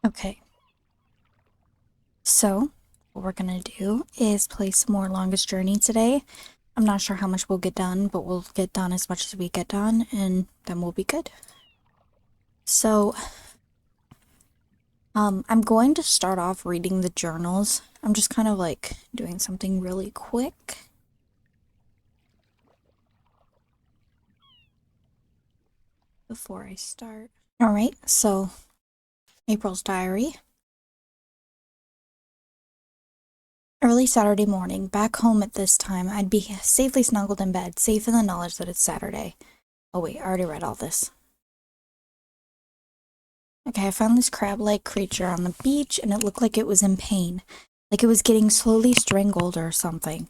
Okay, so what we're gonna do is play some more Longest Journey today. I'm not sure how much we'll get done, but we'll get done as much as we get done, and then we'll be good. So, I'm going to start off reading the journals. I'm just kind of like doing something really quick. Before I start. Alright, so April's diary. Early Saturday morning, back home at this time, I'd be safely snuggled in bed, safe in the knowledge that it's Saturday. Oh wait, I already read all this. Okay, I found this crab-like creature on the beach, and it looked like it was in pain. Like it was getting slowly strangled or something.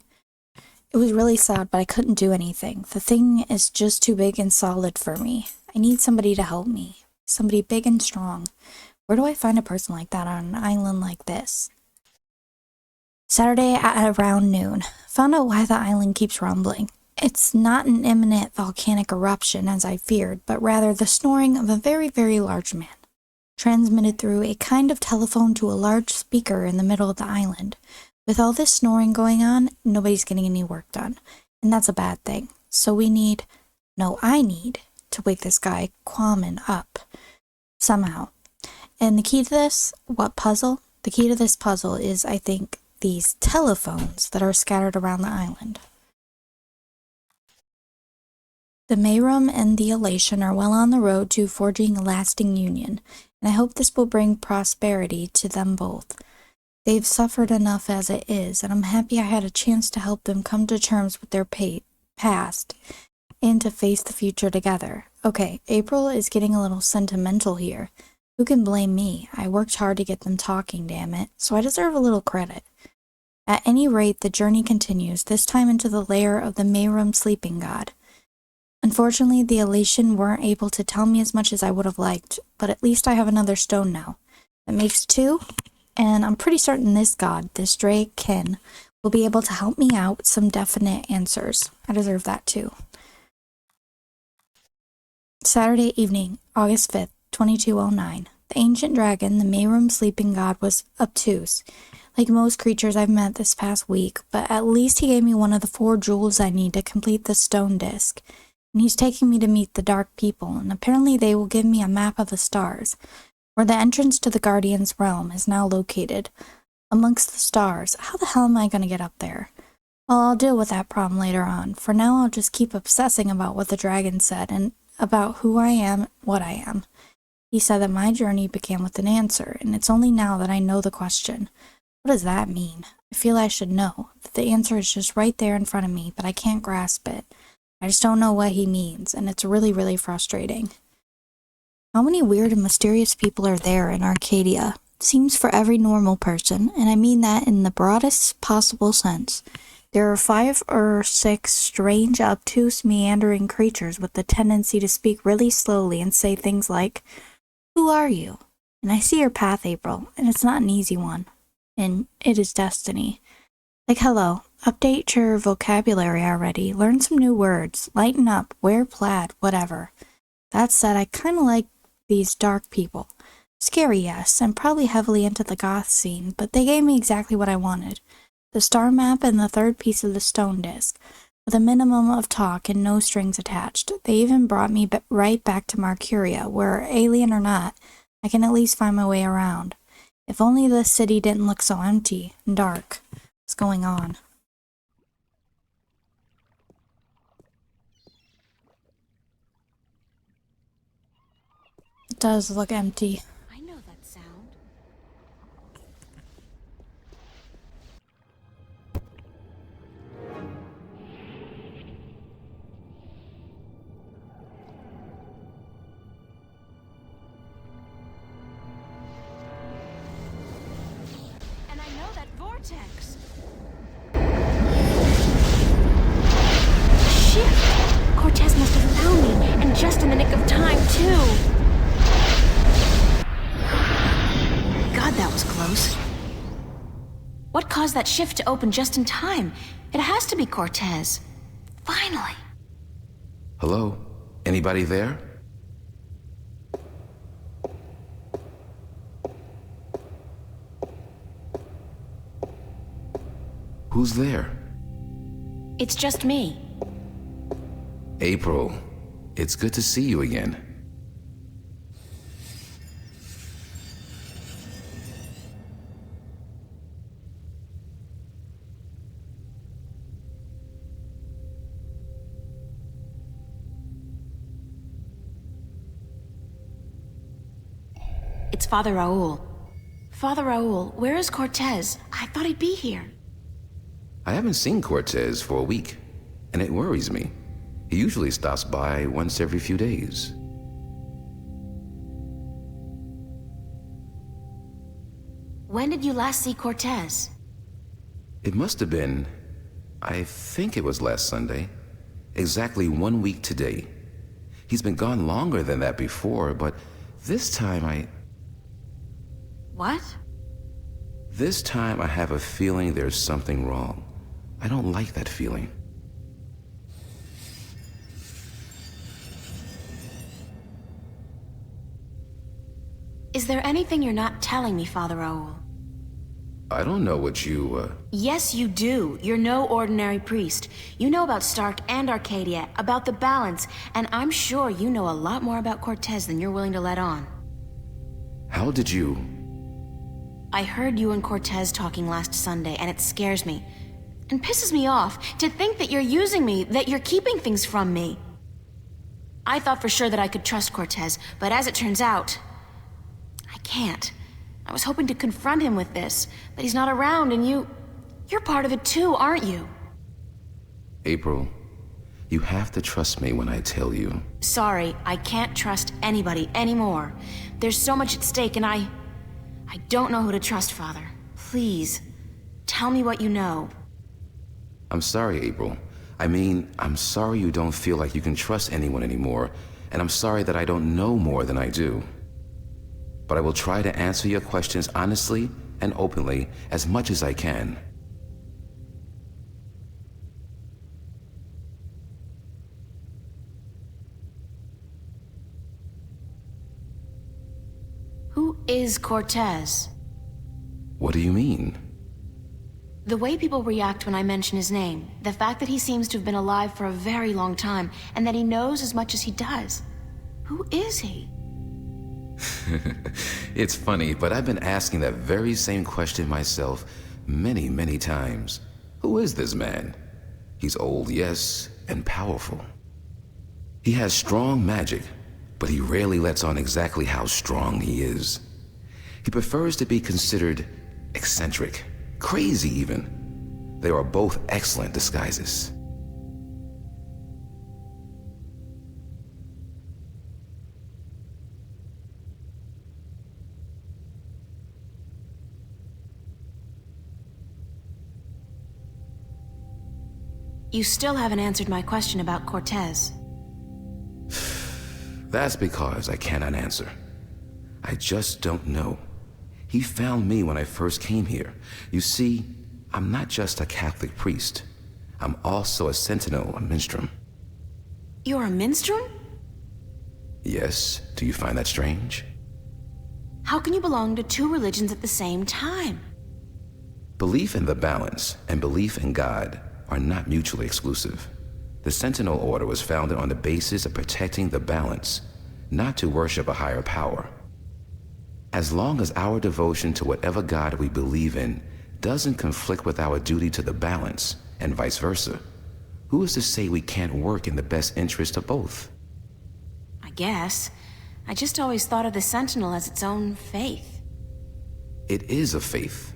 It was really sad, but I couldn't do anything. The thing is just too big and solid for me. I need somebody to help me. Somebody big and strong. Where do I find a person like that on an island like this? Saturday at around noon. Found out why the island keeps rumbling. It's not an imminent volcanic eruption as I feared, but rather the snoring of a very, very large man, transmitted through a kind of telephone to a large speaker in the middle of the island. With all this snoring going on, nobody's getting any work done, and that's a bad thing. So I need to wake this guy, Quaman, up. Somehow. And the key to this, what puzzle? The key to this puzzle is, I think, these telephones that are scattered around the island. The Mayrum and the Elation are well on the road to forging a lasting union, and I hope this will bring prosperity to them both. They've suffered enough as it is, and I'm happy I had a chance to help them come to terms with their past and to face the future together. Okay, April is getting a little sentimental here. Who can blame me? I worked hard to get them talking, damn it, so I deserve a little credit. At any rate, the journey continues, this time into the lair of the Mayrum sleeping god. Unfortunately, the Elation weren't able to tell me as much as I would have liked, but at least I have another stone now. That makes two, and I'm pretty certain this god, this Drake Kin, will be able to help me out with some definite answers. I deserve that too. Saturday evening, August 5th, 2209. The ancient dragon, the Mayrum sleeping god, was obtuse, like most creatures I've met this past week, but at least he gave me one of the 4 jewels I need to complete the stone disc. And he's taking me to meet the Dark People, and apparently they will give me a map of the stars, where the entrance to the Guardian's realm is now located. Amongst the stars, how the hell am I going to get up there? Well, I'll deal with that problem later on. For now, I'll just keep obsessing about what the dragon said, and about who I am, what I am. He said that my journey began with an answer, and it's only now that I know the question. What does that mean? I feel I should know, that the answer is just right there in front of me, but I can't grasp it. I just don't know what he means, and it's really, really frustrating. How many weird and mysterious people are there in Arcadia? Seems for every normal person, and I mean that in the broadest possible sense. There are 5 or 6 strange, obtuse, meandering creatures with the tendency to speak really slowly and say things like, "Who are you?" And I see your path, April, and it's not an easy one. And it is destiny. Like, hello, update your vocabulary already, learn some new words, lighten up, wear plaid, whatever. That said, I kinda like these dark people. Scary, yes, and probably heavily into the goth scene, but they gave me exactly what I wanted. The star map and the 3rd piece of the stone disc, with a minimum of talk and no strings attached. They even brought me right back to Marcuria, where, alien or not, I can at least find my way around. If only this city didn't look so empty and dark. What's going on? It does look empty. I know that sound. And I know that vortex. Shit! Cortez must have found me, and just in the nick of time, too. God, that was close. What caused that shift to open just in time? It has to be Cortez. Finally. Hello? Anybody there? Who's there? It's just me. April, it's good to see you again. It's Father Raul. Father Raul, where is Cortez? I thought he'd be here. I haven't seen Cortez for a week, and it worries me. He usually stops by once every few days. When did you last see Cortez? It must have been, I think it was last Sunday. Exactly 1 week today. He's been gone longer than that before, but this time What? This time I have a feeling there's something wrong. I don't like that feeling. Is there anything you're not telling me, Father Raul? I don't know what you, Yes, you do. You're no ordinary priest. You know about Stark and Arcadia, about the balance, and I'm sure you know a lot more about Cortez than you're willing to let on. How did you... I heard you and Cortez talking last Sunday, and it scares me. And pisses me off to think that you're using me, that you're keeping things from me. I thought for sure that I could trust Cortez, but as it turns out, I can't. I was hoping to confront him with this, but he's not around, and you're part of it too, aren't you? April, you have to trust me when I tell you. Sorry, I can't trust anybody anymore. There's so much at stake, and I don't know who to trust, Father. Please, tell me what you know. I'm sorry, April. I'm sorry you don't feel like you can trust anyone anymore, and I'm sorry that I don't know more than I do. But I will try to answer your questions honestly and openly as much as I can. Who is Cortez? What do you mean? The way people react when I mention his name, the fact that he seems to have been alive for a very long time, and that he knows as much as he does. Who is he? It's funny, but I've been asking that very same question myself many, many times. Who is this man? He's old, yes, and powerful. He has strong magic, but he rarely lets on exactly how strong he is. He prefers to be considered eccentric, crazy even. They are both excellent disguises. You still haven't answered my question about Cortez. That's because I cannot answer. I just don't know. He found me when I first came here. You see, I'm not just a Catholic priest. I'm also a sentinel, a minstrel. You're a minstrel? Yes, do you find that strange? How can you belong to two religions at the same time? Belief in the balance and belief in God are not mutually exclusive. The Sentinel Order was founded on the basis of protecting the balance, not to worship a higher power. As long as our devotion to whatever God we believe in doesn't conflict with our duty to the balance, and vice versa, who is to say we can't work in the best interest of both? I guess. I just always thought of the Sentinel as its own faith. It is a faith,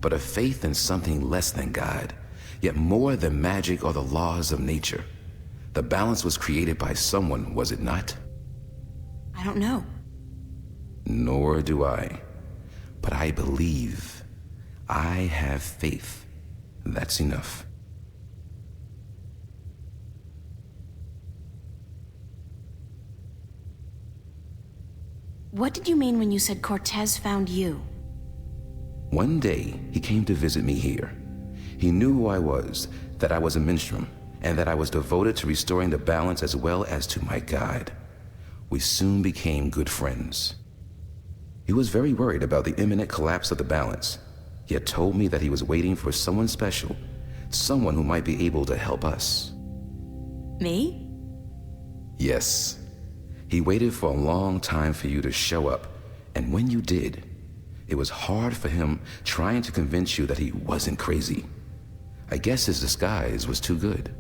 but a faith in something less than God, yet more than magic or the laws of nature. The balance was created by someone, was it not? I don't know. Nor do I. But I believe. I have faith. That's enough. What did you mean when you said Cortez found you? One day, he came to visit me here. He knew who I was, that I was a minstrel, and that I was devoted to restoring the balance as well as to my God. We soon became good friends. He was very worried about the imminent collapse of the balance, yet told me that he was waiting for someone special Someone who might be able to help us. Me? Yes. He waited for a long time for you to show up, and when you did, it was hard for him trying to convince you that he wasn't crazy. I guess his disguise was too good.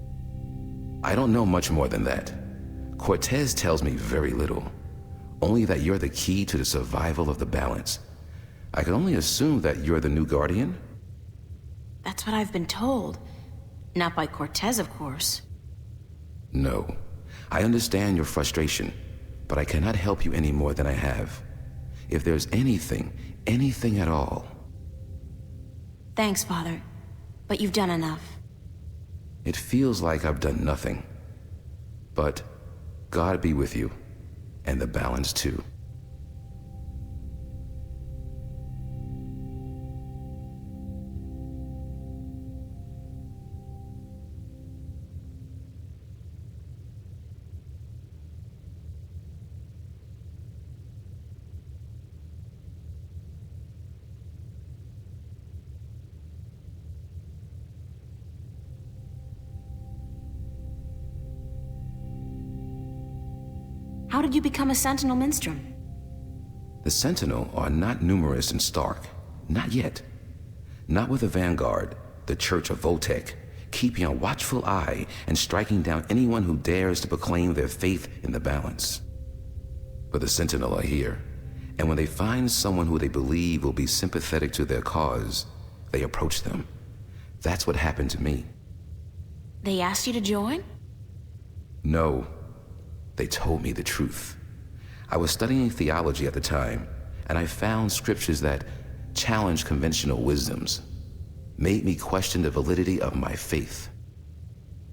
I don't know much more than that. Cortez tells me very little, only that you're the key to the survival of the balance. I can only assume that you're the new guardian? That's what I've been told. Not by Cortez, of course. No. I understand your frustration, but I cannot help you any more than I have. If there's anything at all. Thanks, Father. But you've done enough. It feels like I've done nothing. But God be with you, and the balance too. How did you become a Sentinel Minstrom? The Sentinel are not numerous in Stark. Not yet. Not with the Vanguard, the Church of Voltec, keeping a watchful eye and striking down anyone who dares to proclaim their faith in the balance. But the Sentinel are here, and when they find someone who they believe will be sympathetic to their cause, they approach them. That's what happened to me. They asked you to join? No. They told me the truth. I was studying theology at the time, and I found scriptures that challenged conventional wisdoms, made me question the validity of my faith.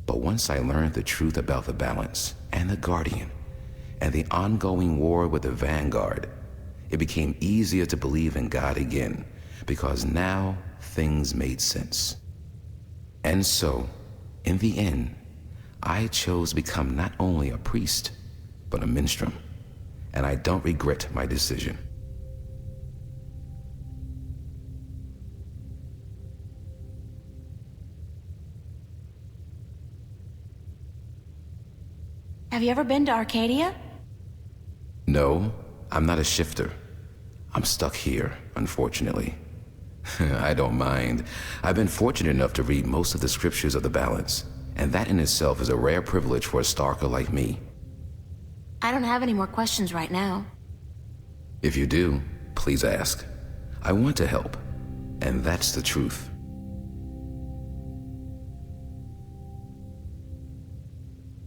But once I learned the truth about the balance and the Guardian and the ongoing war with the Vanguard, it became easier to believe in God again, because now things made sense. And so, in the end, I chose to become not only a priest, but a minstrel, and I don't regret my decision. Have you ever been to Arcadia? No, I'm not a shifter. I'm stuck here, unfortunately. I don't mind. I've been fortunate enough to read most of the scriptures of the balance, and that in itself is a rare privilege for a Starker like me. I don't have any more questions right now. If you do, please ask. I want to help, and that's the truth.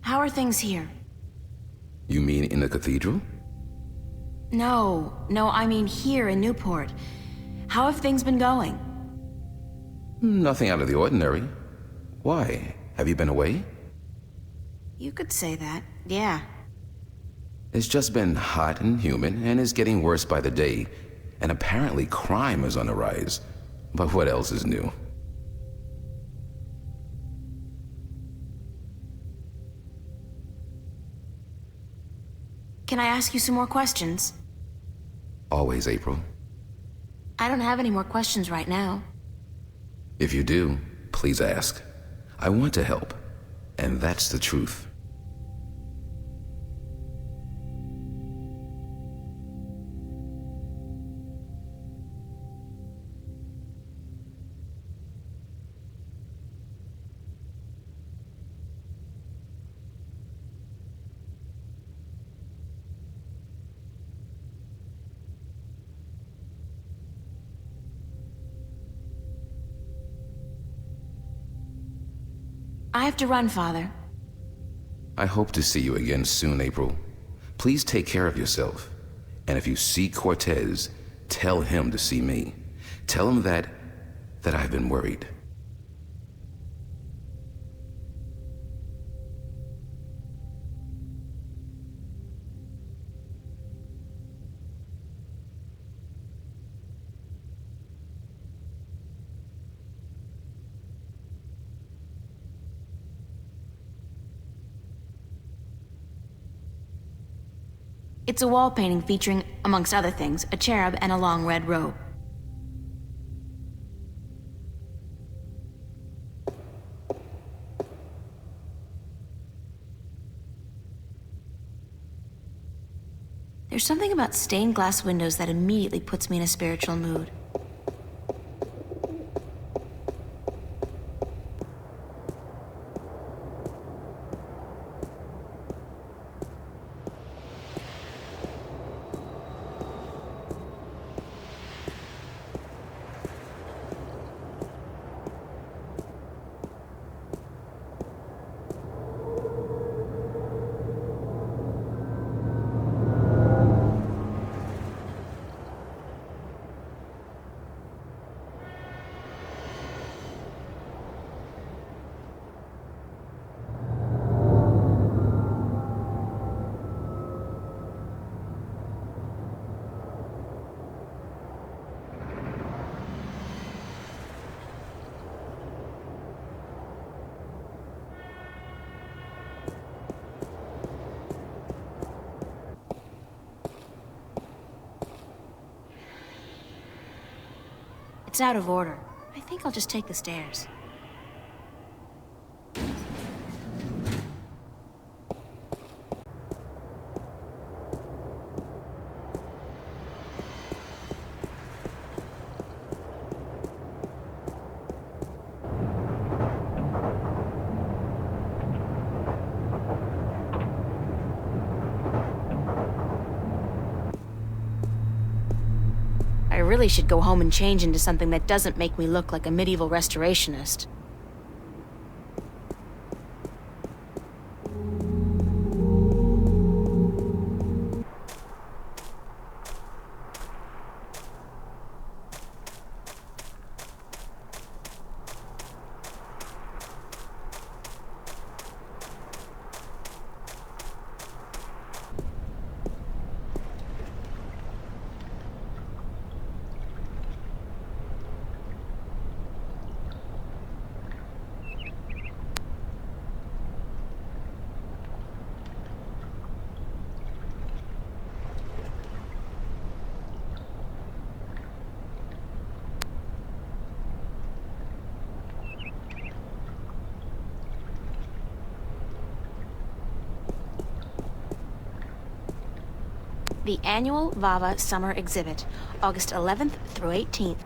How are things here? You mean in the cathedral? No, I mean here in Newport. How have things been going? Nothing out of the ordinary. Why? Have you been away? You could say that, yeah. It's just been hot and humid, and is getting worse by the day. And apparently crime is on the rise. But what else is new? Can I ask you some more questions? Always, April. I don't have any more questions right now. If you do, please ask. I want to help, and that's the truth. I have to run, Father. I hope to see you again soon, April. Please take care of yourself. And if you see Cortez, tell him to see me. Tell him that I've been worried. It's a wall painting featuring, amongst other things, a cherub and a long red robe. There's something about stained glass windows that immediately puts me in a spiritual mood. It's out of order. I think I'll just take the stairs. I really should go home and change into something that doesn't make me look like a medieval restorationist. The annual VAVA Summer Exhibit, August 11th through 18th.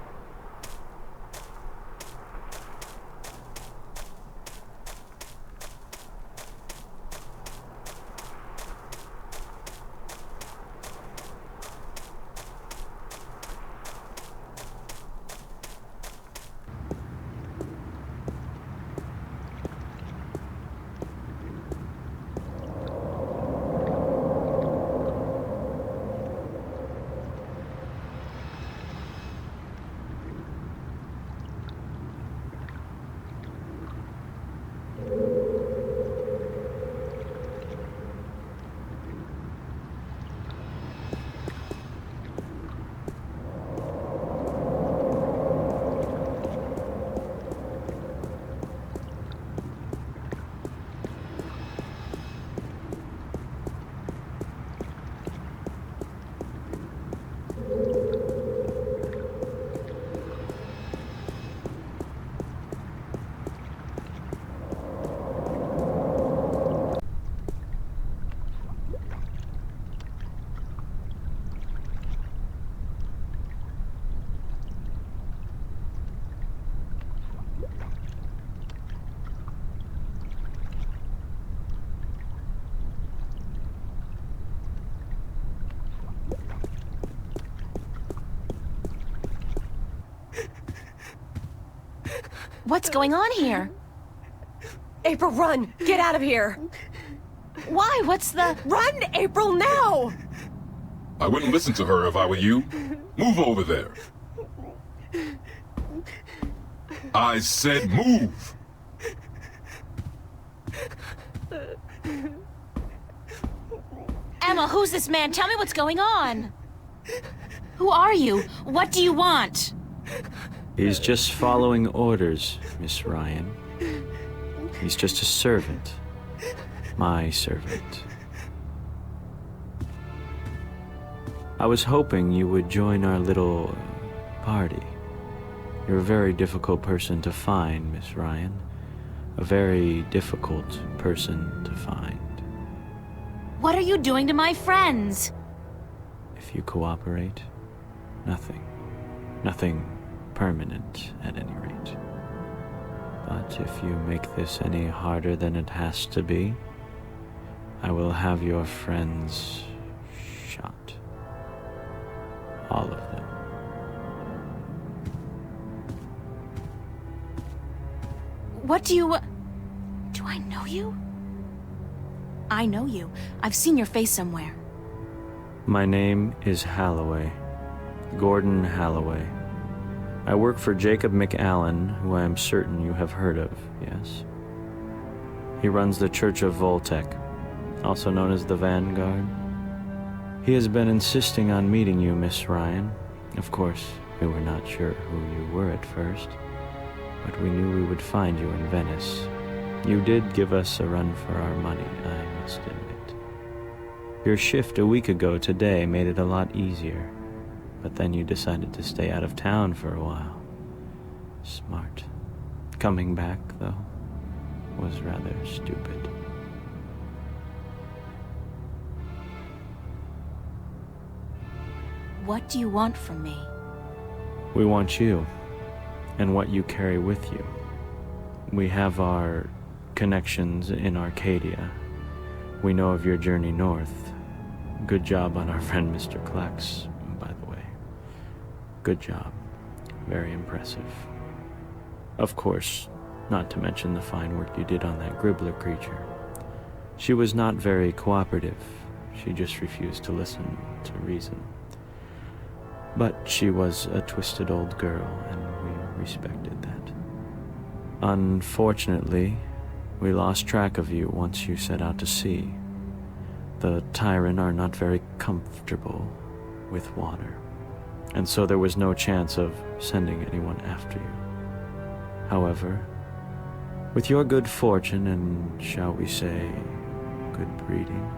What's going on here? April, run! Get out of here! Why? What's the... Run, April, now! I wouldn't listen to her if I were you. Move over there. I said move! Emma, who's this man? Tell me what's going on. Who are you? What do you want? He's just following orders, Miss Ryan. He's just a servant. My servant. I was hoping you would join our little party. You're a very difficult person to find, Miss Ryan. A very difficult person to find. What are you doing to my friends? if you cooperate. Nothing. Nothing permanent, at any rate. But if you make this any harder than it has to be, I will have your friends shot. All of them. What do you... Do I know you? I know you. I've seen your face somewhere. My name is Halloway. Gordon Halloway. I work for Jacob McAllen, who I am certain you have heard of, yes? He runs the Church of Voltec, also known as the Vanguard. He has been insisting on meeting you, Miss Ryan. Of course, we were not sure who you were at first, but we knew we would find you in Venice. You did give us a run for our money, I must admit. Your shift a week ago today made it a lot easier, but then you decided to stay out of town for a while. Smart. Coming back, though, was rather stupid. What do you want from me? We want you, and what you carry with you. We have our connections in Arcadia. We know of your journey north. Good job on our friend Mr. Klex, by the way. Good job. Very impressive. Of course, not to mention the fine work you did on that Gribbler creature. She was not very cooperative. She just refused to listen to reason. But she was a twisted old girl, and we respected that. Unfortunately, we lost track of you once you set out to sea. The Tyran are not very comfortable with water, and so there was no chance of sending anyone after you. However, with your good fortune and, shall we say, good breeding,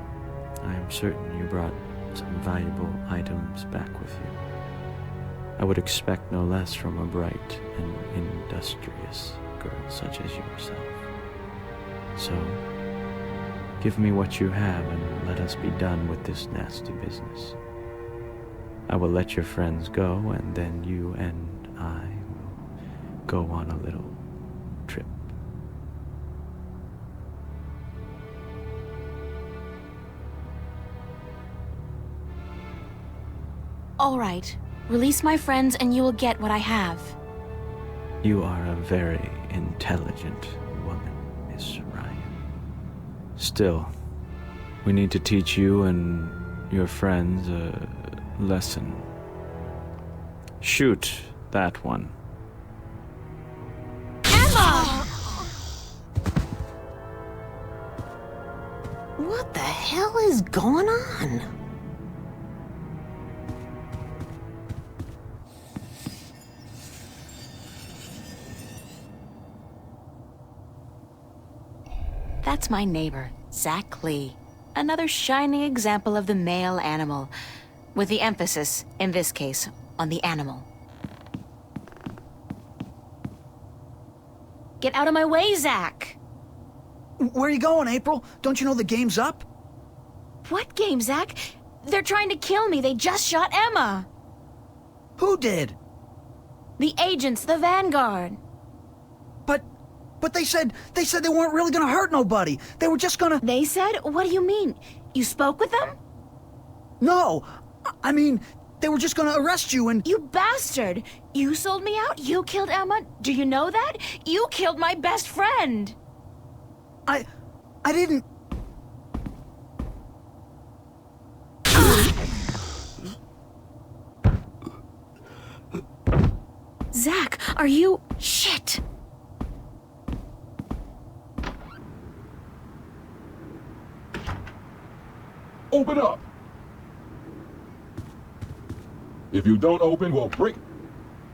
I am certain you brought some valuable items back with you. I would expect no less from a bright and industrious girl such as yourself. So, give me what you have and let us be done with this nasty business. I will let your friends go, and then you and I will go on a little trip. All right. Release my friends and you will get what I have. You are a very intelligent woman, Miss Ryan. Still, we need to teach you and your friends a lesson. Shoot that one. Emma! What the hell is going on? That's my neighbor, Zach Lee. Another shining example of the male animal, with the emphasis, in this case, on the animal. Get out of my way, Zach! Where are you going, April? Don't you know the game's up? What game, Zach? They're trying to kill me. They just shot Emma. Who did? The agents, the Vanguard. But they said they weren't really gonna hurt nobody. They were just gonna... They said? What do you mean? You spoke with them? No, I mean, they were just gonna arrest you and... You bastard! You sold me out? You killed Emma? Do you know that? You killed my best friend! I didn't... Zach, are you... Shit! Open up! If you don't open, we'll break...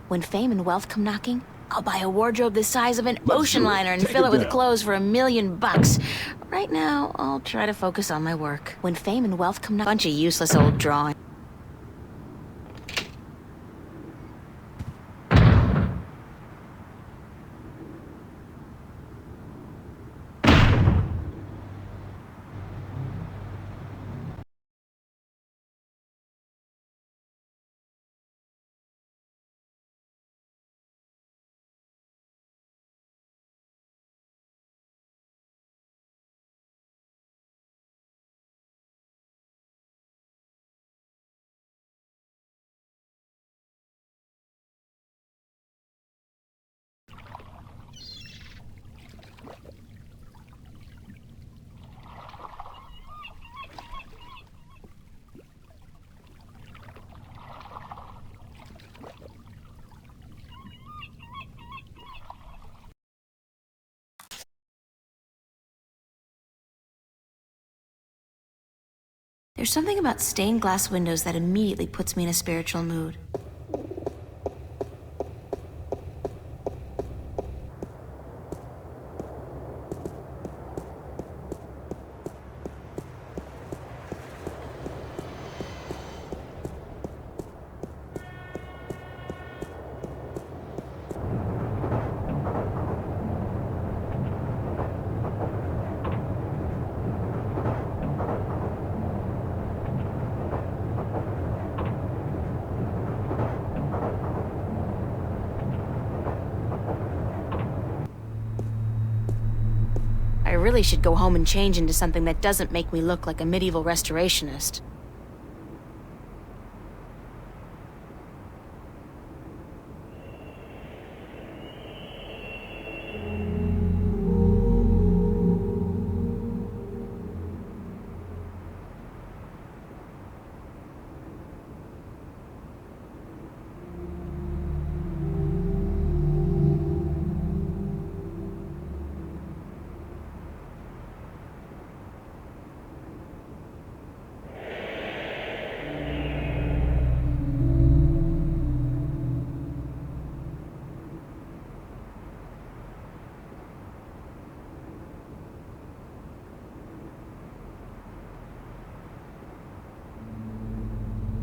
When fame and wealth come knocking, I'll buy a wardrobe the size of an Let's ocean do it. liner and Take fill it it with down. clothes for $1 million. Right now, I'll try to focus on my work. When fame and wealth come knocking... Bunch of useless old drawings. There's something about stained glass windows that immediately puts me in a spiritual mood. I really should go home and change into something that doesn't make me look like a medieval restorationist.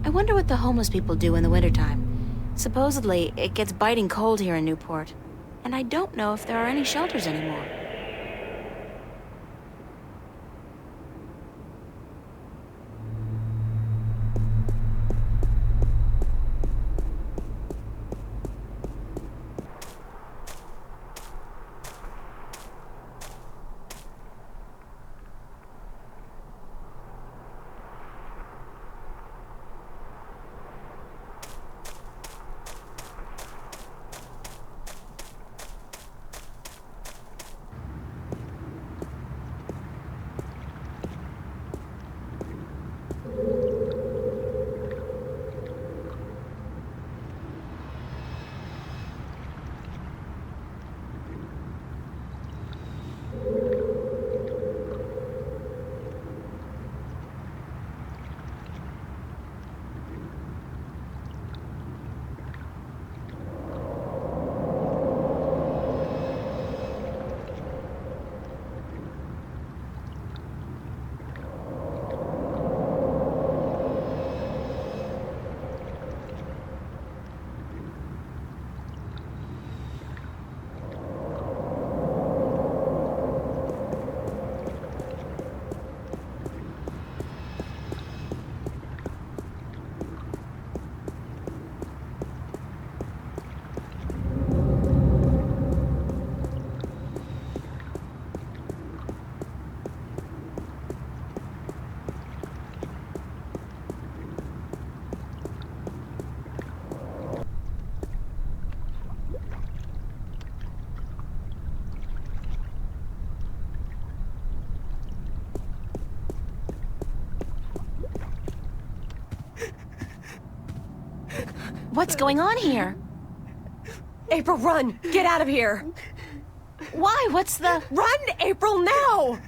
I wonder what the homeless people do in the wintertime. Supposedly, it gets biting cold here in Newport, and I don't know if there are any shelters anymore. What's going on here? April, run! Get out of here! Why? What's the... Run, April, now!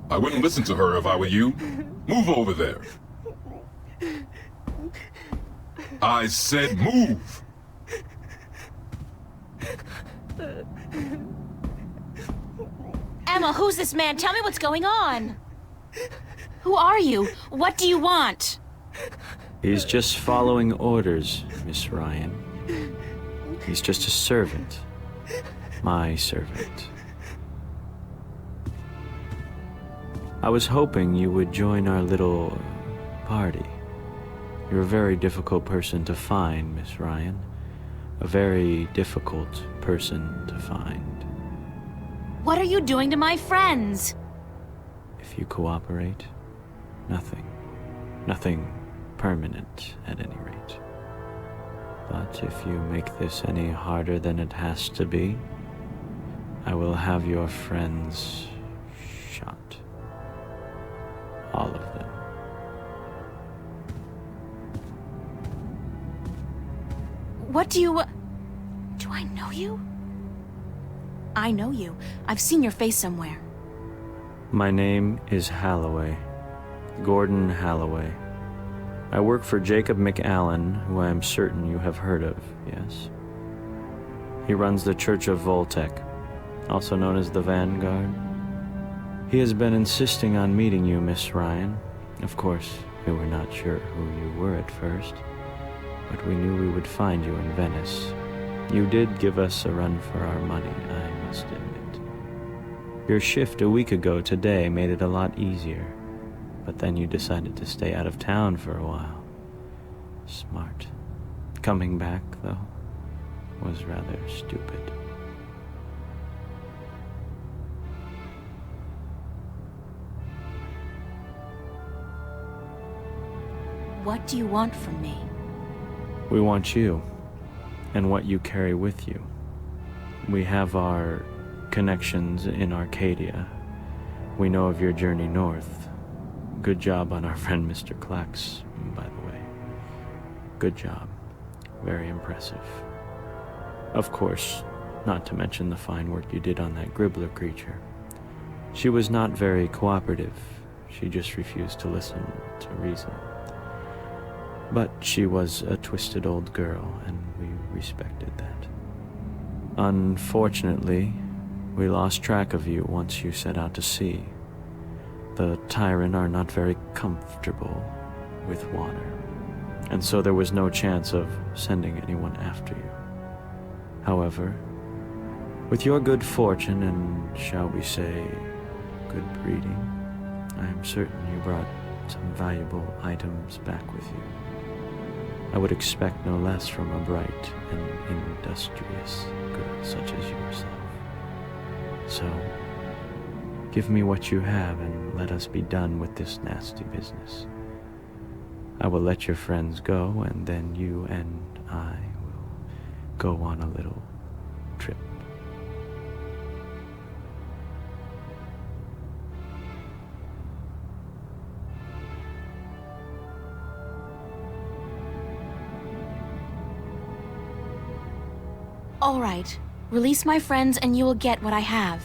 I wouldn't listen to her if I were you. Move over there. I said move! Emma, who's this man? Tell me what's going on. Who are you? What do you want? He's just following orders, Miss Ryan. He's just a servant. My servant. I was hoping you would join our little party. You're a very difficult person to find, Miss Ryan. A very difficult person to find. What are you doing to my friends? If you cooperate, nothing. Nothing permanent, at any rate. But if you make this any harder than it has to be, I will have your friends shot. All of them. What do you... Do I know you? I know you. I've seen your face somewhere. My name is Halloway. Gordon Halloway. I work for Jacob McAllen, who I am certain you have heard of, yes? He runs the Church of Voltec, also known as the Vanguard. He has been insisting on meeting you, Miss Ryan. Of course, we were not sure who you were at first, but we knew we would find you in Venice. You did give us a run for our money, I must admit. Your shift a week ago today made it a lot easier, but then you decided to stay out of town for a while. Smart. Coming back, though, was rather stupid. What do you want from me? We want you, and what you carry with you. We have our connections in Arcadia. We know of your journey north. Good job on our friend Mr. Klax, by the way. Good job. Very impressive. Of course, not to mention the fine work you did on that Gribbler creature. She was not very cooperative. She just refused to listen to reason. But she was a twisted old girl, and we respected that. Unfortunately, we lost track of you once you set out to sea. The Tyran are not very comfortable with water, and so there was no chance of sending anyone after you. However, with your good fortune and, shall we say, good breeding, I am certain you brought some valuable items back with you. I would expect no less from a bright and industrious girl such as yourself. So, give me what you have and let us be done with this nasty business. I will let your friends go, and then you and I will go on a little trip. All right. Release my friends and you will get what I have.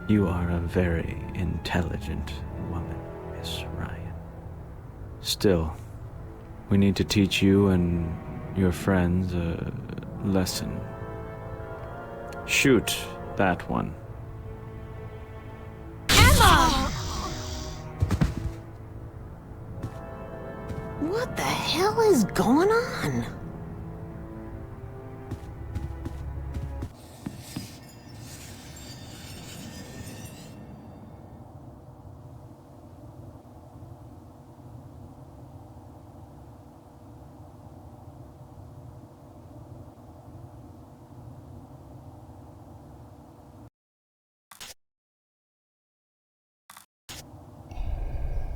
You are a very intelligent woman, Miss Ryan. Still, we need to teach you and your friends a lesson. Shoot that one. Emma! What the hell is going on?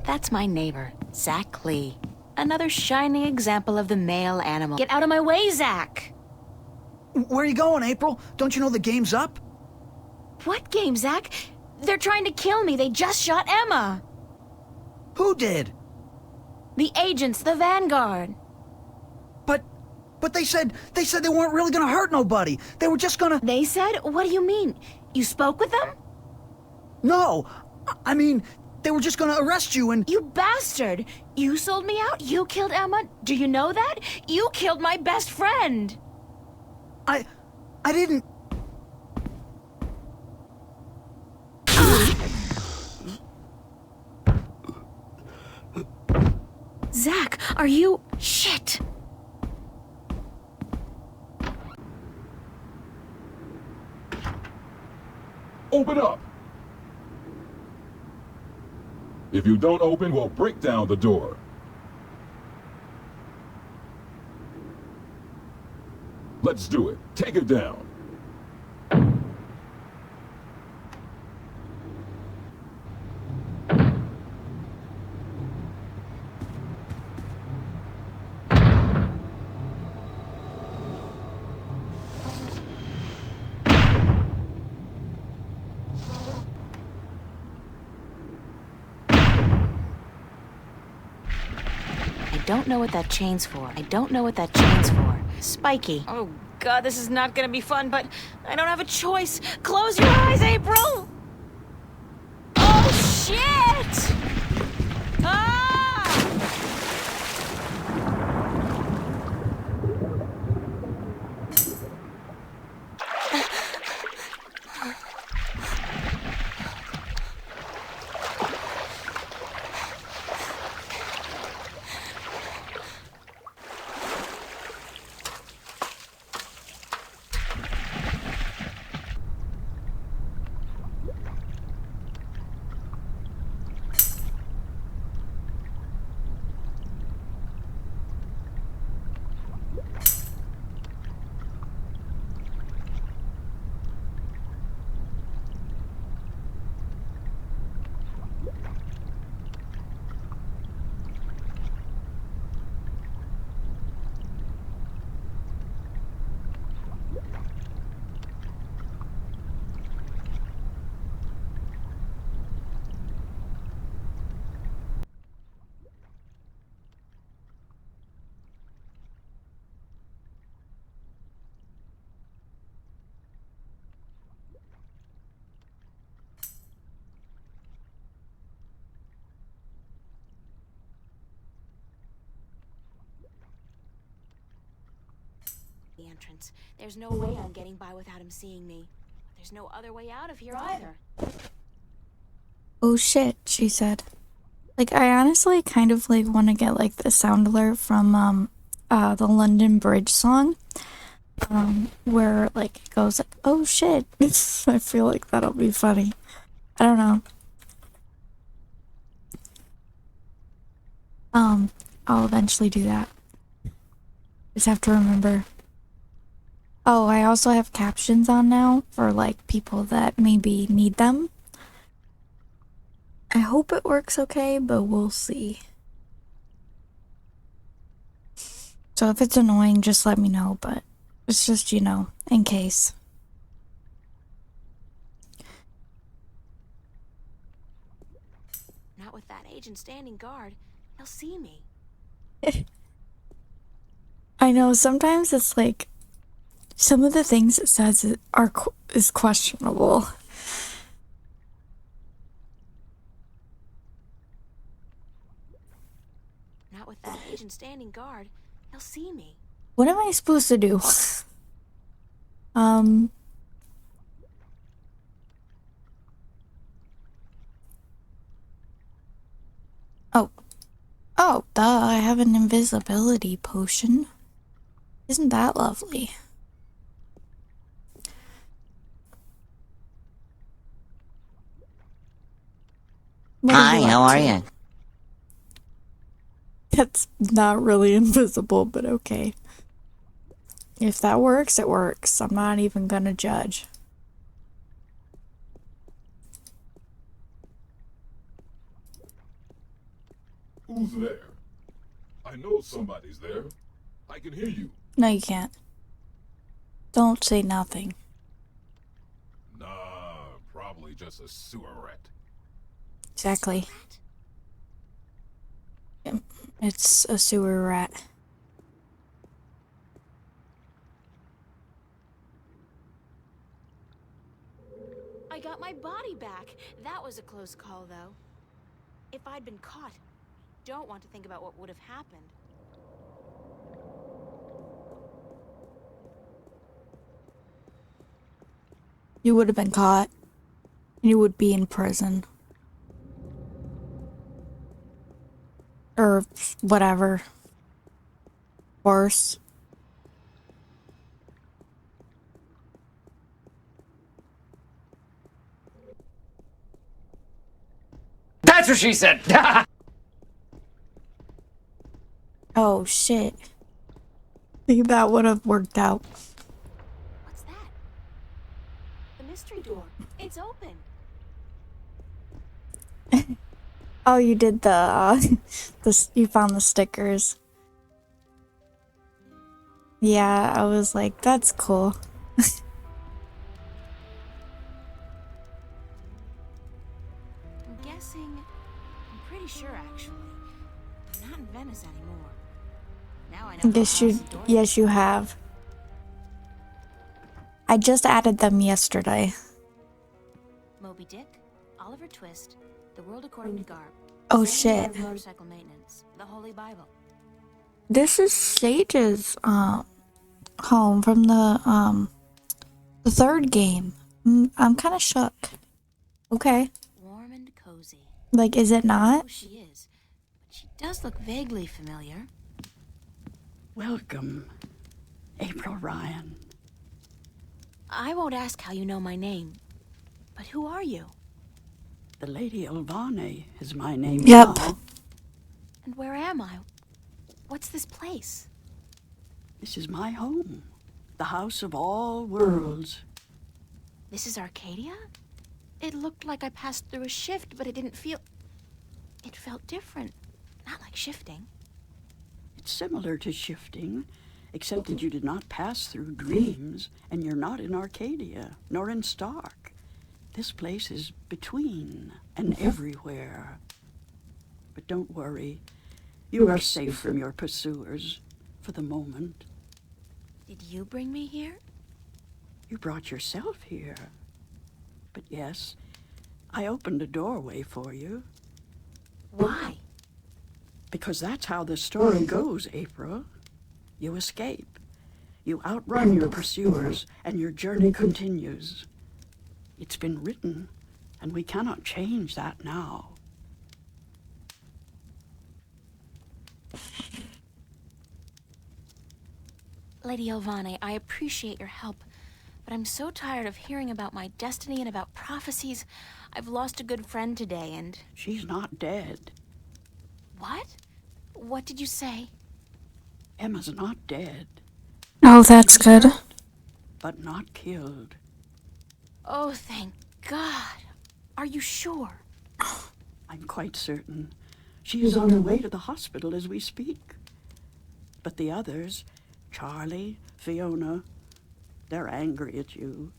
That's my neighbor, Zach Lee. Another shining example of the male animal. Get out of my way, Zach! Where are you going, April? Don't you know the game's up? What game, Zach? They're trying to kill me. They just shot Emma. Who did? The agents, the Vanguard. But they said they weren't really gonna hurt nobody. They were just gonna... They said? What do you mean? You spoke with them? No, I mean, they were just gonna arrest you and... You bastard! You sold me out? You killed Emma? Do you know that? You killed my best friend! I didn't... Zach, are you... Shit! Open up! If you don't open, we'll break down the door. Let's do it. Take it down. I don't know what that chain's for. I don't know what that chain's for. Spiky. Oh, God, this is not gonna be fun, but I don't have a choice. Close your eyes, April! Oh, shit! entrance. There's no way I'm getting by without him seeing me. There's no other way out of here either. Oh shit, she said. Like, I honestly kind of like want to get like the sound alert from the London Bridge song. Where like it goes like, oh shit. I feel like that'll be funny. I don't know. I'll eventually do that. Just have to remember. Oh, I also have captions on now for like people that maybe need them. I hope it works okay, but we'll see. So if it's annoying, just let me know, but it's just, you know, in case. Not with that agent standing guard. He'll see me. I know sometimes it's like some of the things it says is questionable. Not with that agent standing guard. He'll see me. What am I supposed to do? Oh, duh, I have an invisibility potion. Isn't that lovely? What Hi, you how up are to? you? That's not really invisible, but okay. If that works, it works. I'm not even gonna judge. Who's there? I know somebody's there. I can hear you. No, you can't. Don't say nothing. Nah, probably just a sewer rat. Exactly. It's a sewer rat. I got my body back. That was a close call, though. If I'd been caught, don't want to think about what would have happened. You would have been caught. You would be in prison. Or whatever. Worse. That's what she said! Oh shit. Think that would have worked out. What's that? The mystery door. It's open. Oh, you did you found the stickers. Yeah, I was like, that's cool. I'm guessing... I'm pretty sure, actually. I'm not in Venice anymore. Now I know Yes, you have. I just added them yesterday. Moby Dick, Oliver Twist, The World According to Garp. Oh, 70 shit. Motorcycle maintenance. The Holy Bible. This is Sage's home from the third game. I'm kind of shook. Okay. Warm and cozy. Like, is it not? Oh, she is. But she does look vaguely familiar. Welcome, April Ryan. I won't ask how you know my name. But who are you? The Lady Olvane is my name Yep. now. And where am I? What's this place? This is my home, the house of all worlds. This is Arcadia? It looked like I passed through a shift, but it didn't feel... It felt different. Not like shifting. It's similar to shifting, except that you did not pass through dreams, and you're not in Arcadia, nor in Stark. This place is between and everywhere. But don't worry. You are safe from your pursuers, for the moment. Did you bring me here? You brought yourself here. But yes, I opened a doorway for you. Why? Because that's how the story goes, April. You escape. You outrun your pursuers, and your journey continues. It's been written, and we cannot change that now. Lady Elvane, I appreciate your help, but I'm so tired of hearing about my destiny and about prophecies. I've lost a good friend today, and... She's not dead. What? What did you say? Emma's not dead, Oh, that's good. but not killed. Oh, thank God. Are you sure? I'm quite certain. She is on her way to the hospital as we speak. But the others, Charlie, Fiona, they're angry at you.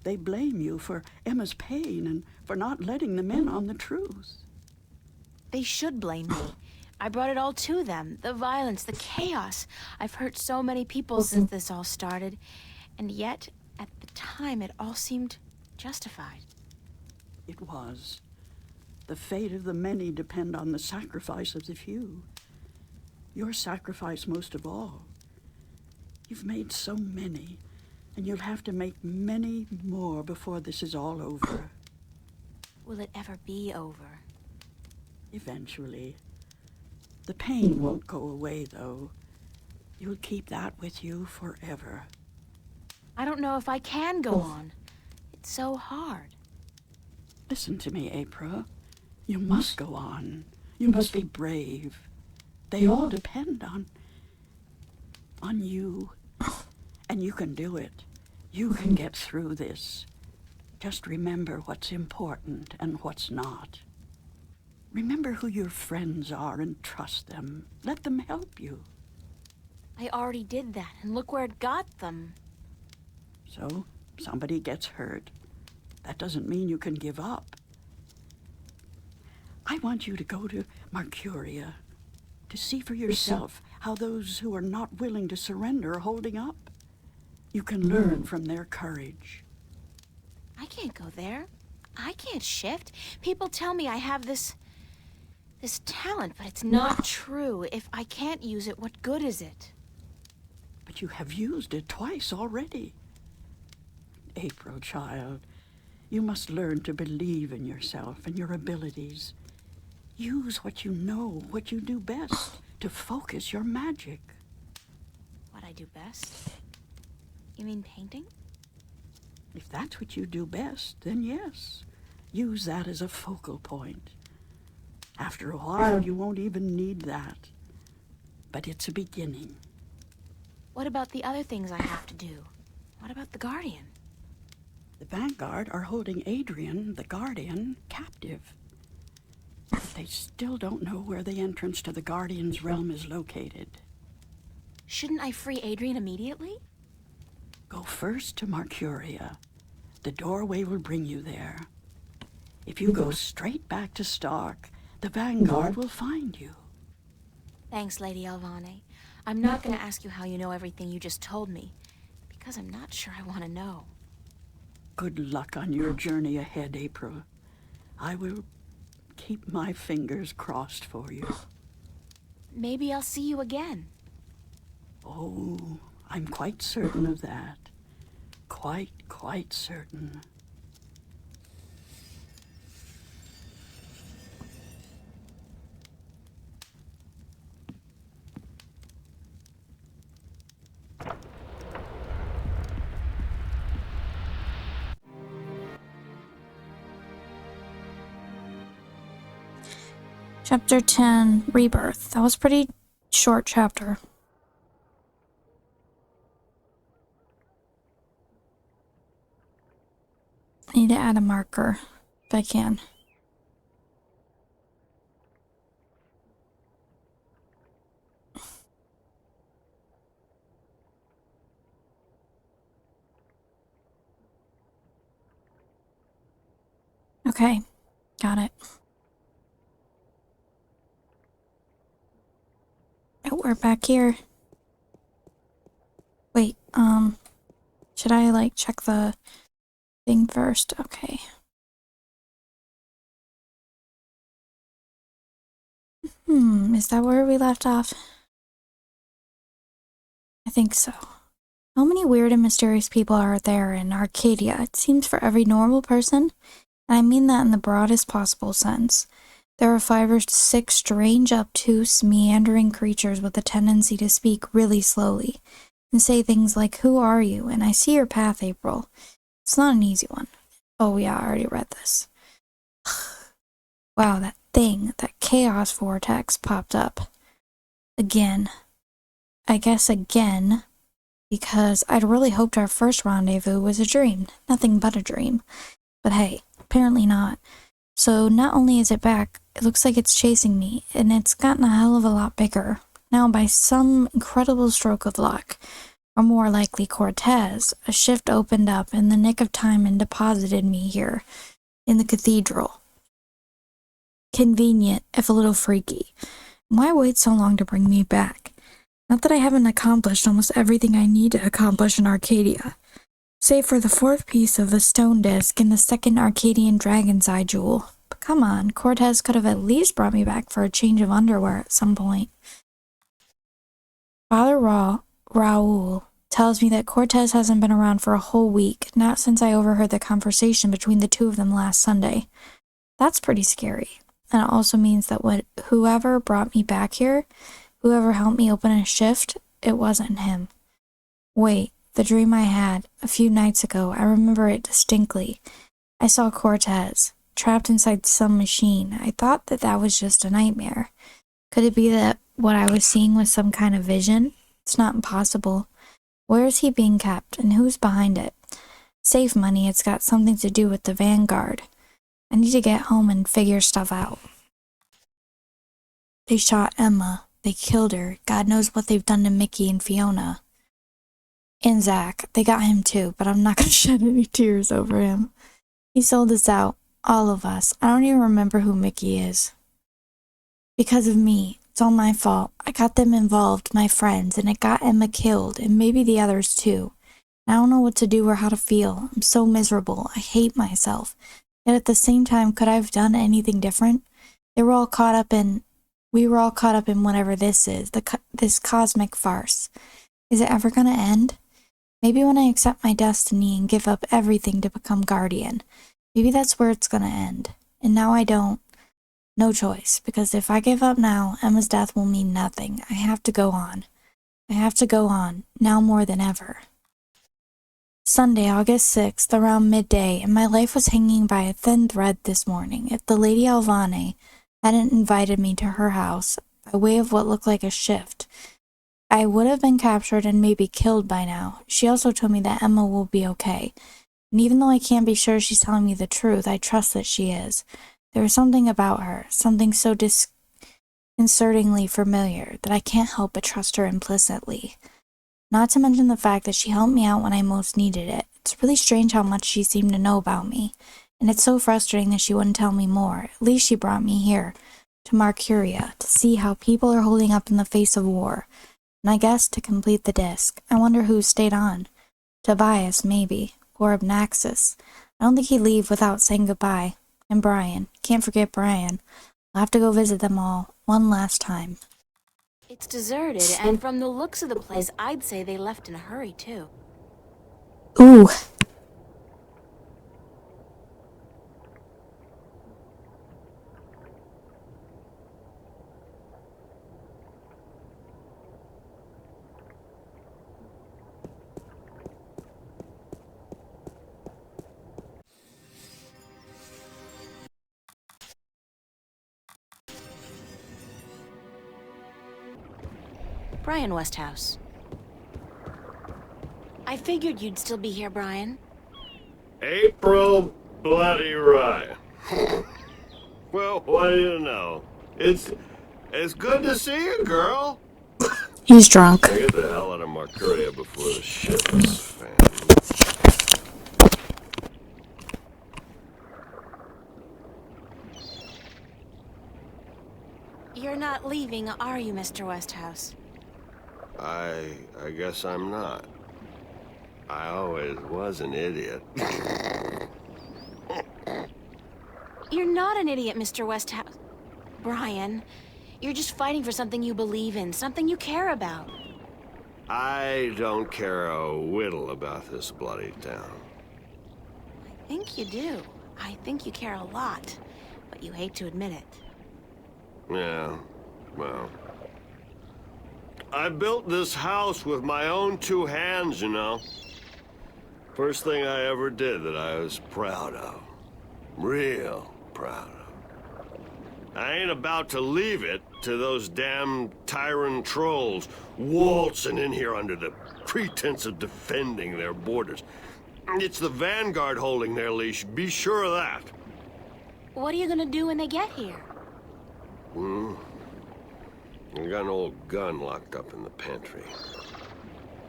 They blame you for Emma's pain and for not letting them in on the truth. They should blame me. I brought it all to them. The violence, the chaos. I've hurt so many people since this all started. And yet, at the time, it all seemed justified. It was. The fate of the many depend on the sacrifice of the few. Your sacrifice most of all. You've made so many, and you'll have to make many more before this is all over. Will it ever be over? Eventually. The pain won't go away, though. You'll keep that with you forever. I don't know if I can go on. It's so hard. Listen to me, April. You must go on. You must be brave. They all depend on you. And you can do it. You can get through this. Just remember what's important and what's not. Remember who your friends are and trust them. Let them help you. I already did that, and look where it got them. So, somebody gets hurt. That doesn't mean you can give up. I want you to go to Marcuria to see for yourself how those who are not willing to surrender are holding up. You can learn from their courage. I can't go there. I can't shift. People tell me I have this talent, but it's not true. If I can't use it, what good is it? But you have used it twice already. April, child, you must learn to believe in yourself and your abilities. Use what you know, what you do best, to focus your magic. What I do best? You mean painting? If that's what you do best, then yes. Use that as a focal point. After a while, you won't even need that. But it's a beginning. What about the other things I have to do? What about the Guardian? The Vanguard are holding Adrian, the Guardian, captive. But they still don't know where the entrance to the Guardian's realm is located. Shouldn't I free Adrian immediately? Go first to Marcuria. The doorway will bring you there. If you go straight back to Stark, the Vanguard will find you. Thanks, Lady Elvane. I'm not going to ask you how you know everything you just told me, because I'm not sure I want to know. Good luck on your journey ahead, April. I will keep my fingers crossed for you. Maybe I'll see you again. Oh, I'm quite certain of that. Quite certain. Chapter 10, Rebirth. That was a pretty short chapter. I need to add a marker if I can. Okay, got it. Oh, we're back here. Wait, should I like check the thing first? Okay. Is that where we left off? I think so. How many weird and mysterious people are there in Arcadia? It seems for every normal person, and I mean that in the broadest possible sense. There are 5 or 6 strange, obtuse, meandering creatures with a tendency to speak really slowly and say things like, "Who are you?" and "I see your path, April." It's not an easy one. Oh yeah, I already read this. Wow, that chaos vortex popped up. Again. I guess again, because I'd really hoped our first rendezvous was a dream. Nothing but a dream. But hey, apparently not. So not only is it back, it looks like it's chasing me, and it's gotten a hell of a lot bigger. Now, by some incredible stroke of luck, or more likely Cortez, a shift opened up in the nick of time and deposited me here, in the cathedral. Convenient, if a little freaky. Why wait so long to bring me back? Not that I haven't accomplished almost everything I need to accomplish in Arcadia, save for the 4th piece of the stone disc and the 2nd Arcadian Dragon's Eye jewel. But come on, Cortez could have at least brought me back for a change of underwear at some point. Father Raoul tells me that Cortez hasn't been around for a whole week, not since I overheard the conversation between the 2 of them last Sunday. That's pretty scary. And it also means that whoever brought me back here, whoever helped me open a shift, it wasn't him. Wait, the dream I had a few nights ago, I remember it distinctly. I saw Cortez, trapped inside some machine. I thought that was just a nightmare. Could it be that what I was seeing was some kind of vision? It's not impossible. Where is he being kept, and who's behind it? Save money, it's got something to do with the Vanguard. I need to get home and figure stuff out. They shot Emma. They killed her. God knows what they've done to Mickey and Fiona. And Zach. They got him too, but I'm not going to shed any tears over him. He sold us out. All of us. I don't even remember who Mickey is. Because of me. It's all my fault. I got them involved, my friends, and it got Emma killed, and maybe the others too. I don't know what to do or how to feel. I'm so miserable. I hate myself. Yet at the same time, could I have done anything different? We were all caught up in whatever this is, this cosmic farce. Is it ever going to end? Maybe when I accept my destiny and give up everything to become Guardian. Maybe that's where it's going to end. And now I don't. No choice, because if I give up now, Emma's death will mean nothing. I have to go on. I have to go on, now more than ever. Sunday, August 6th, around midday, and my life was hanging by a thin thread this morning. If the Lady Alvane hadn't invited me to her house, by way of what looked like a shift, I would have been captured and maybe killed by now. She also told me that Emma will be okay. And even though I can't be sure she's telling me the truth, I trust that she is. There was something about her, something so disconcertingly familiar, that I can't help but trust her implicitly. Not to mention the fact that she helped me out when I most needed it. It's really strange how much she seemed to know about me, and it's so frustrating that she wouldn't tell me more. At least she brought me here, to Marcuria, to see how people are holding up in the face of war. And I guess to complete the disc, I wonder who stayed on. Tobias, maybe, or Abnaxis. I don't think he'd leave without saying goodbye. And Brian. Can't forget Brian. I'll have to go visit them all, one last time. It's deserted, and from the looks of the place, I'd say they left in a hurry, too. Ooh. Brian Westhouse. I figured you'd still be here, Brian. April Bloody Ryan. Well, what do you know? It's good to see you, girl. He's drunk. Get the hell out of Marcuria before the ship is found. You're not leaving, are you, Mr. Westhouse? I guess I'm not. I always was an idiot. You're not an idiot, Mr. Westhouse. Brian, you're just fighting for something you believe in, something you care about. I don't care a whittle about this bloody town. I think you do. I think you care a lot, but you hate to admit it. Yeah, well... I built this house with my own two hands, you know. First thing I ever did that I was proud of. Real proud of. I ain't about to leave it to those damn tyrant trolls waltzing in here under the pretense of defending their borders. It's the Vanguard holding their leash, be sure of that. What are you gonna do when they get here? I got an old gun locked up in the pantry.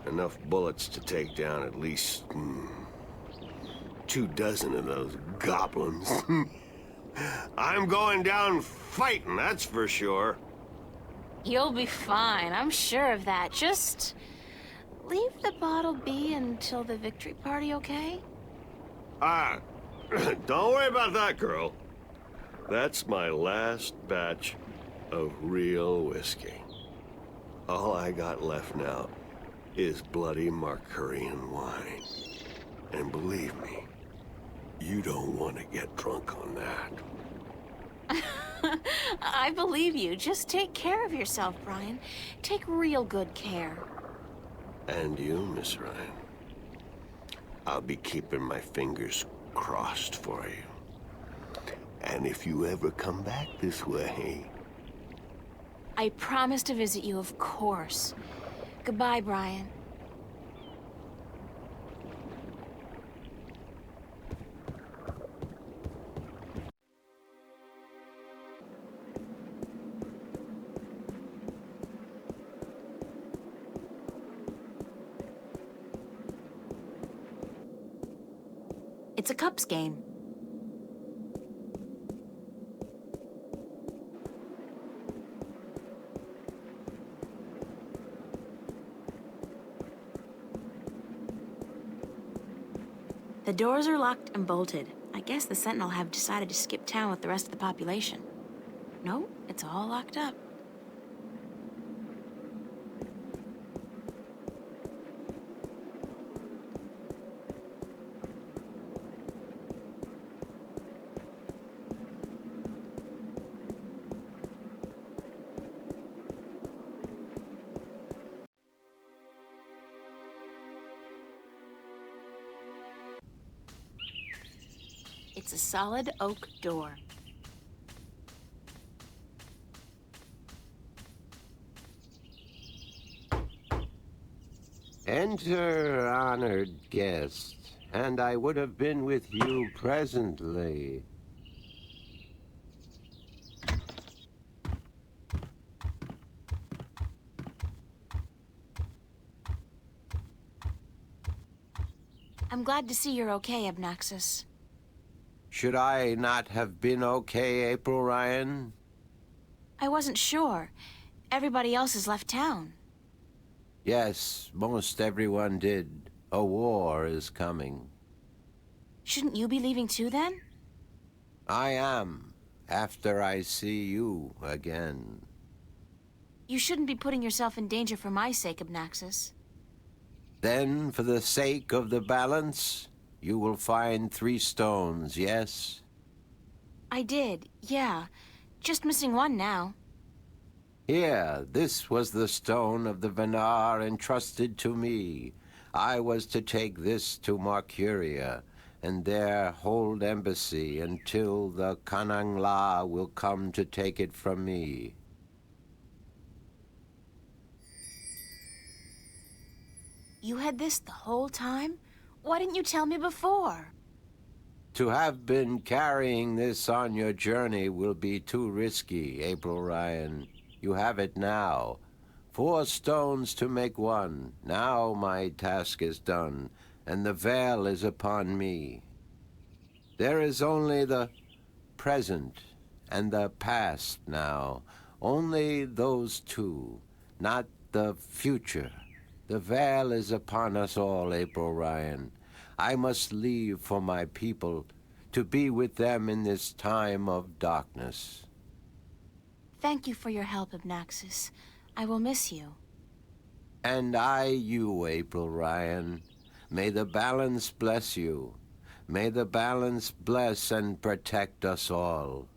Enough bullets to take down at least 24 of those goblins. I'm going down fighting, that's for sure. You'll be fine, I'm sure of that. Just leave the bottle be until the victory party, okay? Don't worry about that, girl. That's my last batch of real whiskey. All I got left now is bloody Markurian wine. And believe me, you don't want to get drunk on that. I believe you. Just take care of yourself, Brian. Take real good care. And you, Miss Ryan. I'll be keeping my fingers crossed for you. And if you ever come back this way... I promise to visit you, of course. Goodbye, Brian. It's a Cups game. The doors are locked and bolted. I guess the Sentinel have decided to skip town with the rest of the population. No, it's all locked up. It's a solid oak door. Enter, honored guest, and I would have been with you presently. I'm glad to see you're okay, Abnaxis. Should I not have been okay, April Ryan? I wasn't sure. Everybody else has left town. Yes, most everyone did. A war is coming. Shouldn't you be leaving too, then? I am, after I see you again. You shouldn't be putting yourself in danger for my sake, Abnaxis. Then, for the sake of the balance, you will find 3 stones, yes? I did, yeah. Just missing one now. Here, this was the stone of the Venar entrusted to me. I was to take this to Marcuria, and there hold embassy until the Kanangla will come to take it from me. You had this the whole time? Why didn't you tell me before? To have been carrying this on your journey will be too risky, April Ryan. You have it now. 4 stones to make 1. Now my task is done, and the veil is upon me. There is only the present and the past now. Only those 2, not the future. The veil is upon us all, April Ryan. I must leave for my people, to be with them in this time of darkness. Thank you for your help, Abnaxis. I will miss you. And I you, April Ryan. May the balance bless you. May the balance bless and protect us all.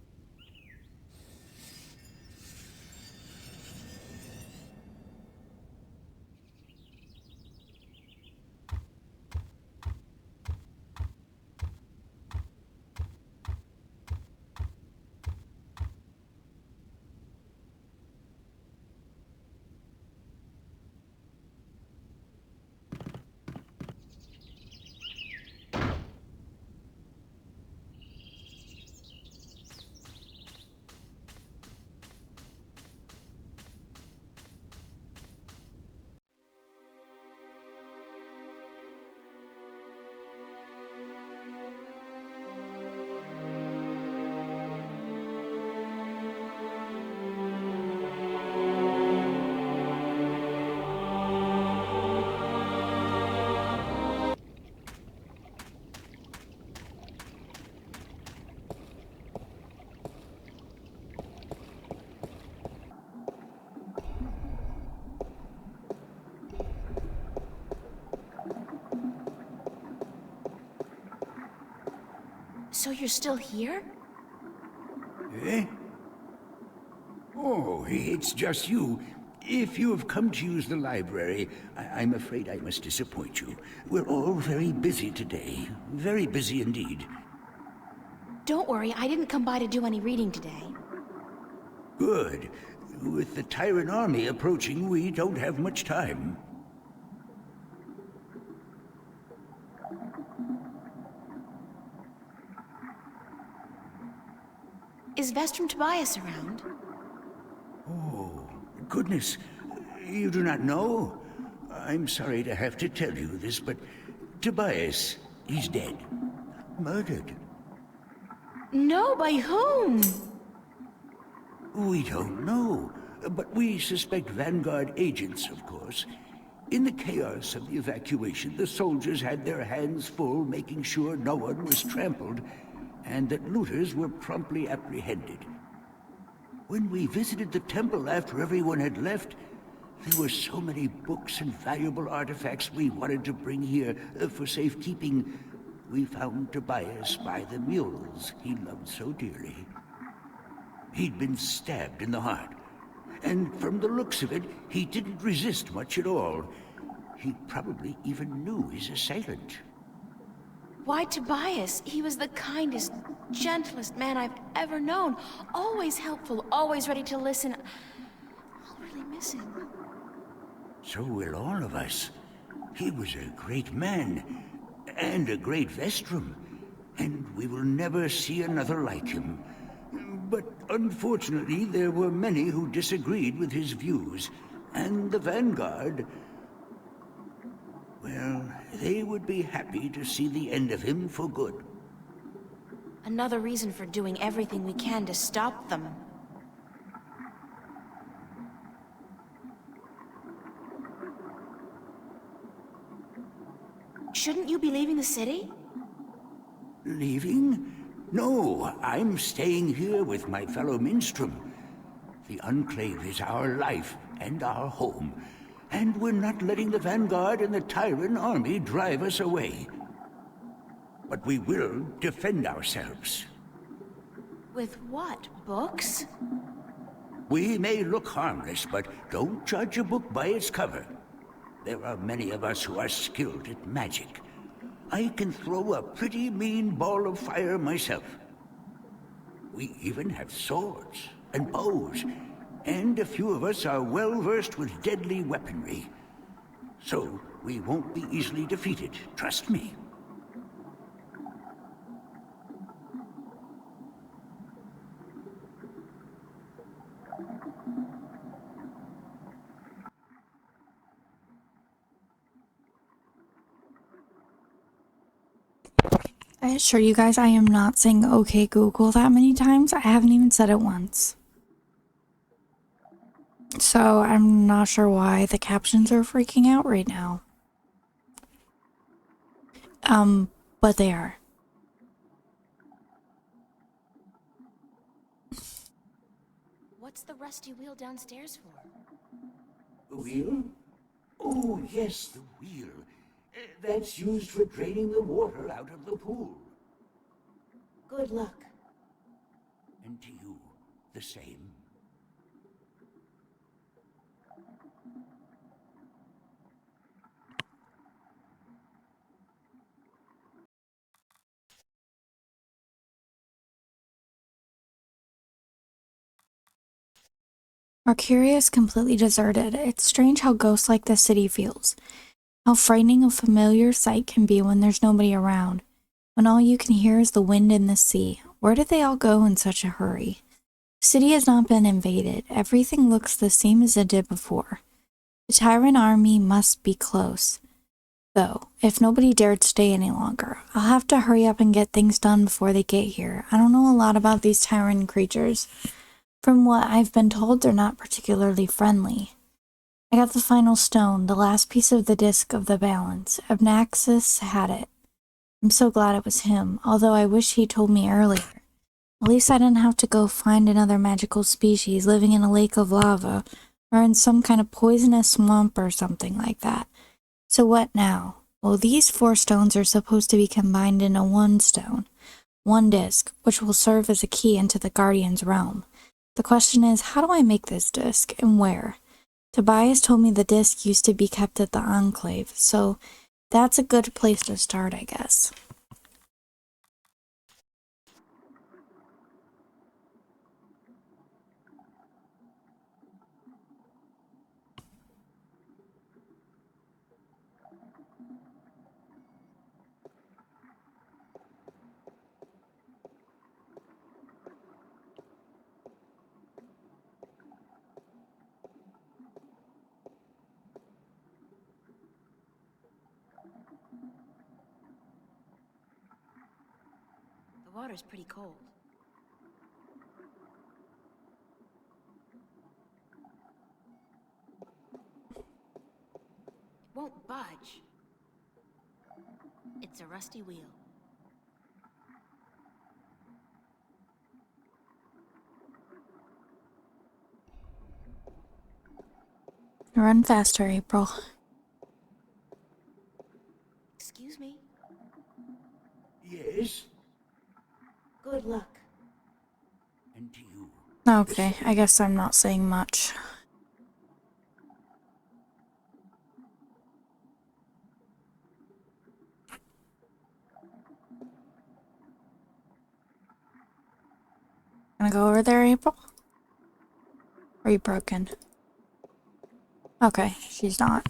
So you're still here? Eh? Oh, it's just you. If you have come to use the library, I'm afraid I must disappoint you. We're all very busy today. Very busy indeed. Don't worry, I didn't come by to do any reading today. Good. With the Tyrant army approaching, we don't have much time. Is Vestrum Tobias around? Oh, goodness. You do not know? I'm sorry to have to tell you this, but Tobias, he's dead. Murdered. No, by whom? We don't know, but we suspect Vanguard agents, of course. In the chaos of the evacuation, the soldiers had their hands full making sure no one was trampled, and that looters were promptly apprehended. When we visited the temple after everyone had left, there were so many books and valuable artifacts we wanted to bring here for safekeeping. We found Tobias by the mules he loved so dearly. He'd been stabbed in the heart, and from the looks of it, he didn't resist much at all. He probably even knew his assailant. Why Tobias? He was the kindest, gentlest man I've ever known. Always helpful, always ready to listen. I'll really miss him. So will all of us. He was a great man, and a great Vestrum, and we will never see another like him. But unfortunately, there were many who disagreed with his views, and the Vanguard... well, they would be happy to see the end of him for good. Another reason for doing everything we can to stop them. Shouldn't you be leaving the city? Leaving? No, I'm staying here with my fellow Minstrom. The Enclave is our life and our home, and we're not letting the Vanguard and the Tyrant army drive us away. But we will defend ourselves. With what? Books? We may look harmless, but don't judge a book by its cover. There are many of us who are skilled at magic. I can throw a pretty mean ball of fire myself. We even have swords and bows, and a few of us are well versed with deadly weaponry. So we won't be easily defeated, trust me. I assure you guys I am not saying okay Google that many times. I haven't even said it once. So I'm not sure why the captions are freaking out right now. But they are. What's the rusty wheel downstairs for? Wheel? Oh, yes, the wheel. That's used for draining the water out of the pool. Good luck. And to you, the same. Mercuria is completely deserted. It's strange how ghost-like the city feels. How frightening a familiar sight can be when there's nobody around. When all you can hear is the wind and the sea. Where did they all go in such a hurry? The city has not been invaded. Everything looks the same as it did before. The Tyrant army must be close. Though, if nobody dared stay any longer, I'll have to hurry up and get things done before they get here. I don't know a lot about these Tyrant creatures. From what I've been told, they're not particularly friendly. I got the final stone, the last piece of the disc of the balance. Abnaxis had it. I'm so glad it was him, although I wish he told me earlier. At least I didn't have to go find another magical species living in a lake of lava, or in some kind of poisonous swamp or something like that. So what now? Well, these 4 stones are supposed to be combined into one stone, one disc, which will serve as a key into the Guardian's realm. The question is, how do I make this disc, and where? Tobias told me the disc used to be kept at the Enclave, so that's a good place to start, I guess. The water's pretty cold. It won't budge. It's a rusty wheel. Run faster, April. Excuse me? Yes? Good luck. And to you. Okay, I guess I'm not saying much. Gonna go over there, April? Are you broken? Okay, she's not.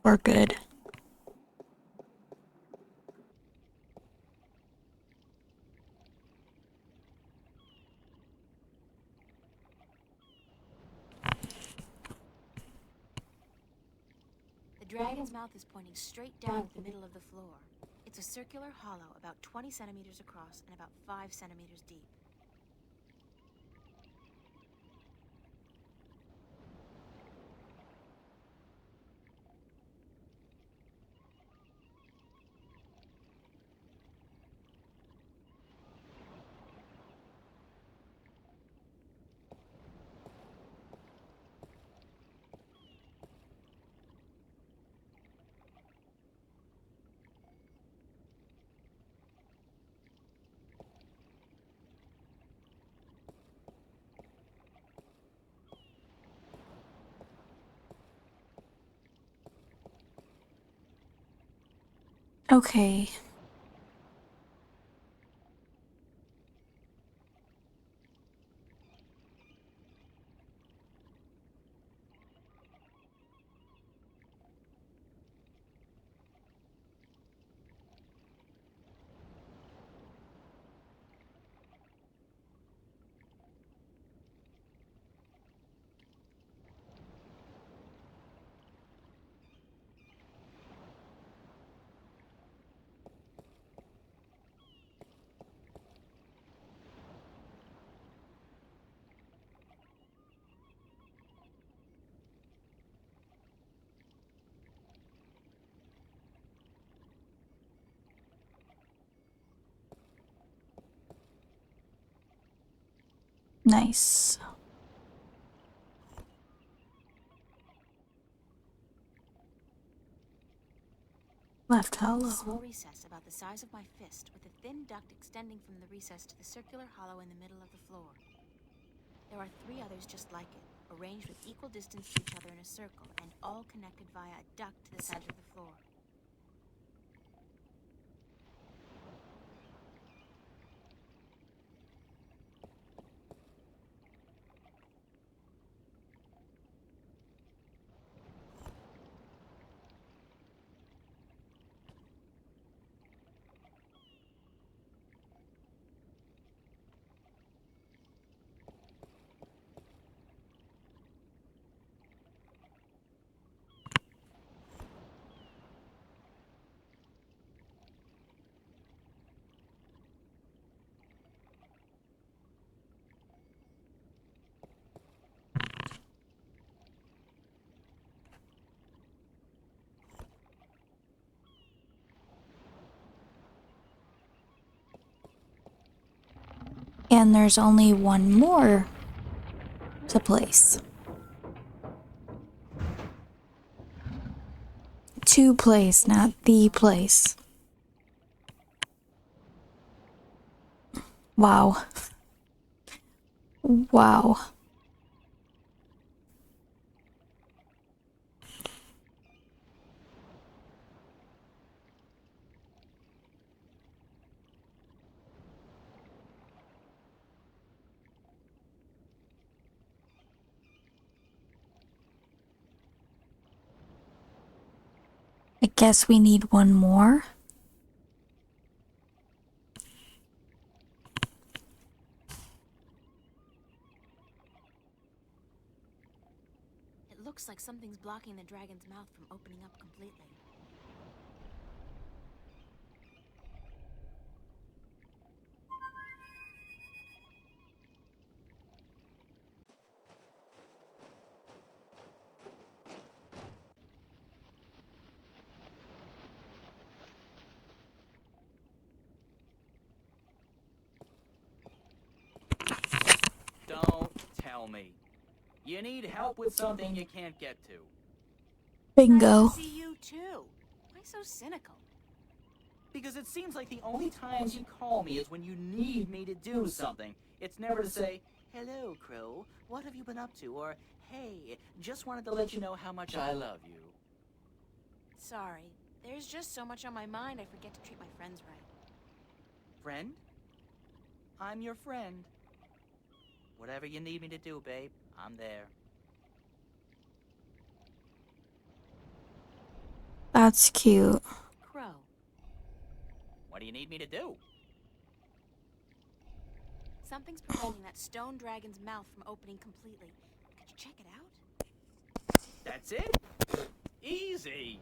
We're good. The dragon's mouth is pointing straight down at the middle of the floor. It's a circular hollow about 20 centimeters across and about 5 centimeters deep. Okay. Nice. Left hollow. A small recess about the size of my fist, with a thin duct extending from the recess to the circular hollow in the middle of the floor. There are 3 others just like it, arranged with equal distance to each other in a circle, and all connected via a duct to the center of the floor. And there's only one more to place. To place, not the place. Wow. Wow. I guess we need one more. It looks like something's blocking the dragon's mouth from opening up completely. Don't tell me. You need help with something you can't get to. Bingo. Nice to see you too. Why so cynical? Because it seems like the only times you call me is when you need me to do something. It's never to say, "Hello, Crow, what have you been up to?" Or, "Hey, just wanted to let you know how much I love you." Sorry. There's just so much on my mind I forget to treat my friends right. Friend? I'm your friend. Whatever you need me to do, babe, I'm there. That's cute. Crow. What do you need me to do? Something's preventing that stone dragon's mouth from opening completely. Could you check it out? That's it? Easy.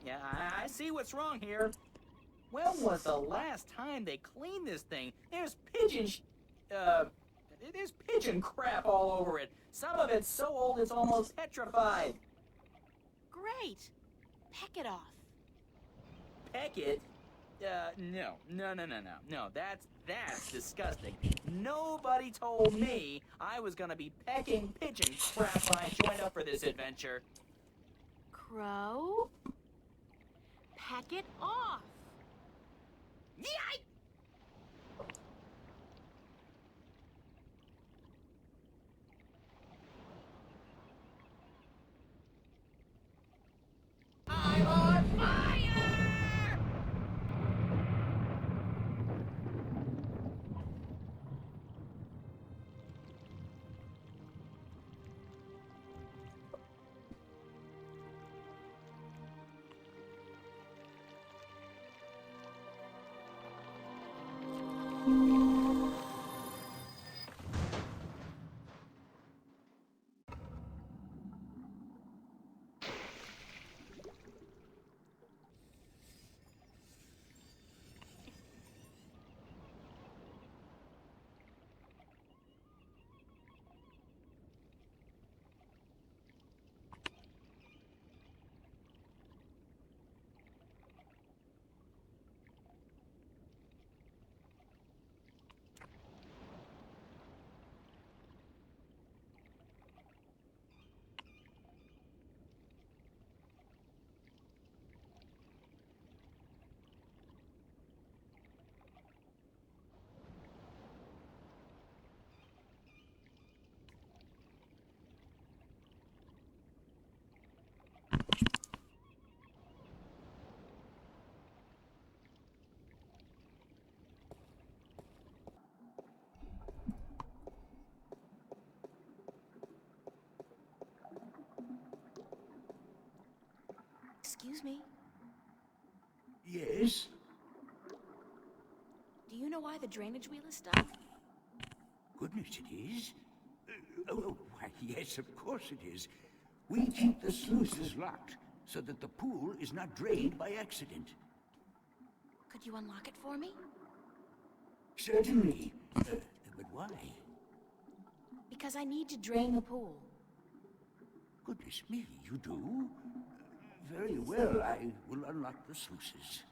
Yeah, I see what's wrong here. When was the last time they cleaned this thing? There's there's pigeon crap all over it. Some of it's so old it's almost petrified. Great! Peck it off. Peck it? No, that's disgusting. Nobody told me I was gonna be pecking pigeon crap when I joined up for this adventure. Crow? Peck it off! Yikes! I'm on fire! Excuse me. Yes? Do you know why the drainage wheel is stuck? Goodness, it is. Why, yes, of course it is. We keep the sluices locked so that the pool is not drained by accident. Could you unlock it for me? Certainly. But why? Because I need to drain the pool. Goodness me, you do? Very well, I will unlock the sluices.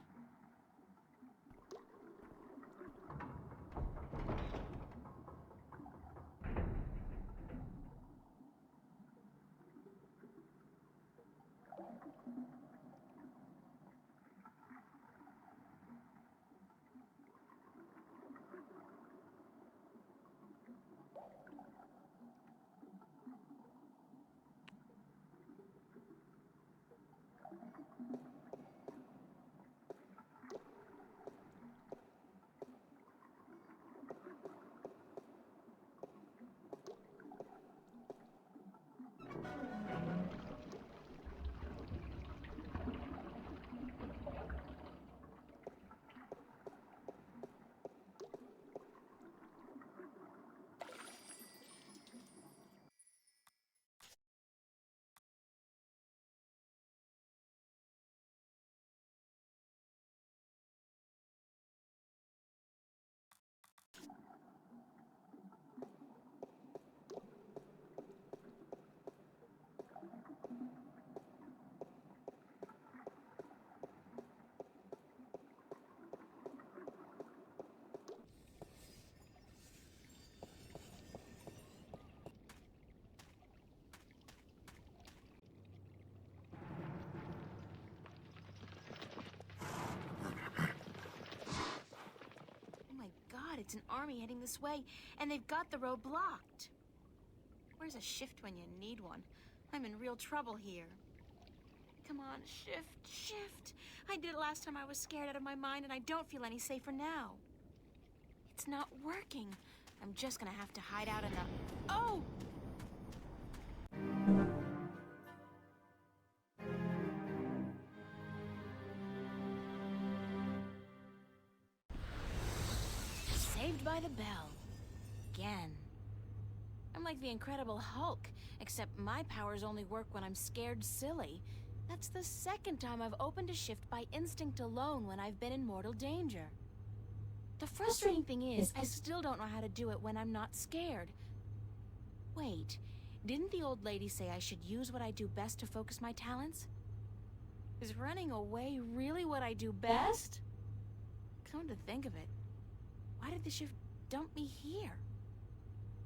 It's an army heading this way, and they've got the road blocked. Where's a shift when you need one? I'm in real trouble here. Come on, shift. I did it last time I was scared out of my mind, and I don't feel any safer now. It's not working. I'm just gonna have to hide out in the... Oh! Saved by the bell. Again. I'm like the Incredible Hulk, except my powers only work when I'm scared silly. That's the second time I've opened a shift by instinct alone when I've been in mortal danger. The frustrating thing is, I still don't know how to do it when I'm not scared. Wait, didn't the old lady say I should use what I do best to focus my talents? Is running away really what I do best? Come to think of it, why did the shift dump me here?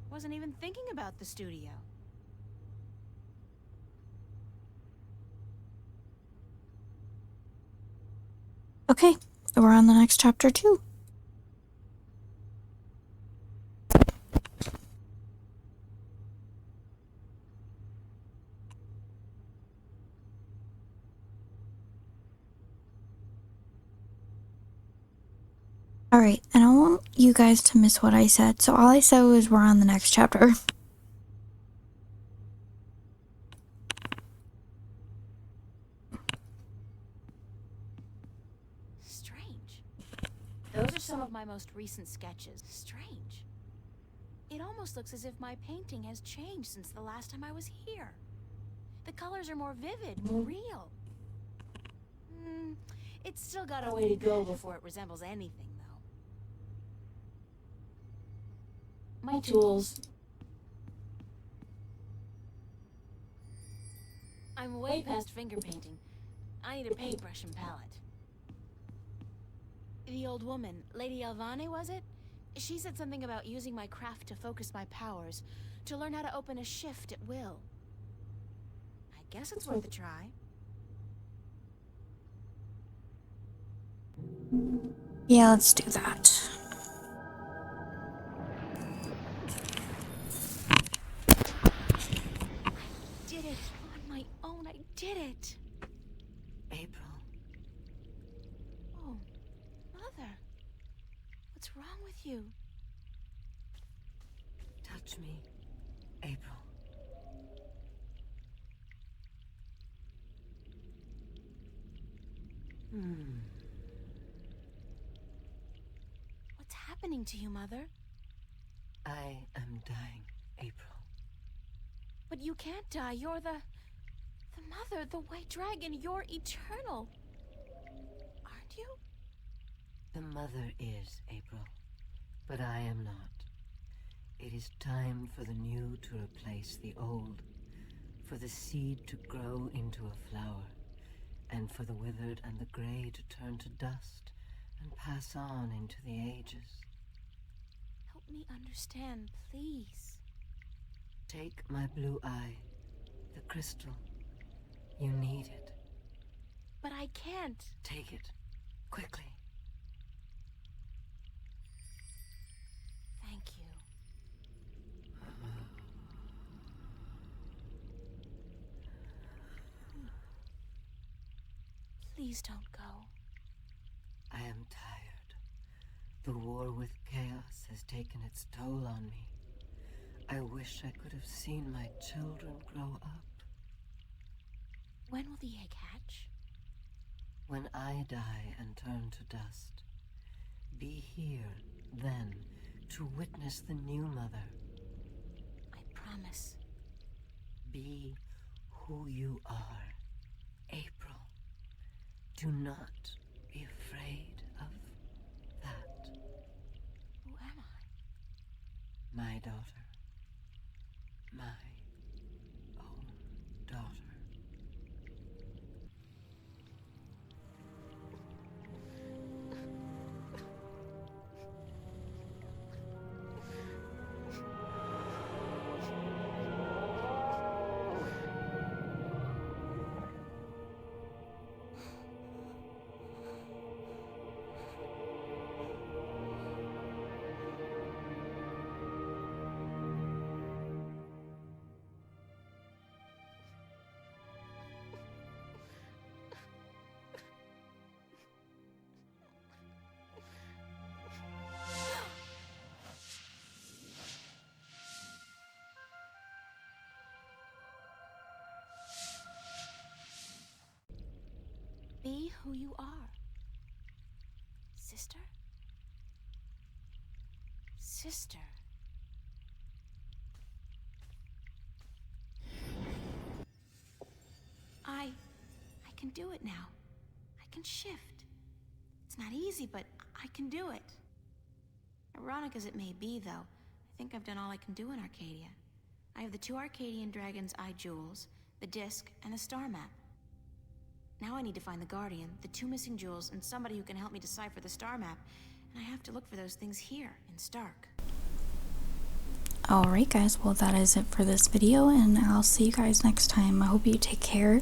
I wasn't even thinking about the studio. Okay, we're on the next chapter too. Alright, and I don't want you guys to miss what I said, so all I said was we're on the next chapter. Strange. Those are some of my most recent sketches. Strange. It almost looks as if my painting has changed since the last time I was here. The colors are more vivid, more real. It's still got a way to go before it resembles anything, though. My tools. I'm way past finger painting. I need a paintbrush and palette. The old woman, Lady Alvane, was it? She said something about using my craft to focus my powers, to learn how to open a shift at will. I guess it's worth a try. Yeah, let's do that. I did it on my own. I did it. April. Oh, Mother. What's wrong with you? Touch me, April. What's happening to you, Mother? I am dying, April. But you can't die. You're the Mother, the White Dragon. You're eternal. Aren't you? The Mother is, April, but I am not. It is time for the new to replace the old, for the seed to grow into a flower, and for the withered and the gray to turn to dust and pass on into the ages. Help me understand, please. Take my blue eye, the crystal. You need it. But I can't. Take it, quickly. Thank you. Please don't go. I am tired. The war with chaos has taken its toll on me. I wish I could have seen my children grow up. When will the egg hatch? When I die and turn to dust, be here then to witness the new Mother. I promise. Be who you are, April. Do not be afraid of that. Who am I? My daughter. My own daughter. Be who you are. Sister? Sister. I can do it now. I can shift. It's not easy, but I can do it. Ironic as it may be, though, I think I've done all I can do in Arcadia. I have the 2 Arcadian Dragon's Eye jewels, the disc, and the star map. Now I need to find the Guardian, the 2 missing jewels, and somebody who can help me decipher the star map. And I have to look for those things here in Stark. Alright guys, well that is it for this video, and I'll see you guys next time. I hope you take care.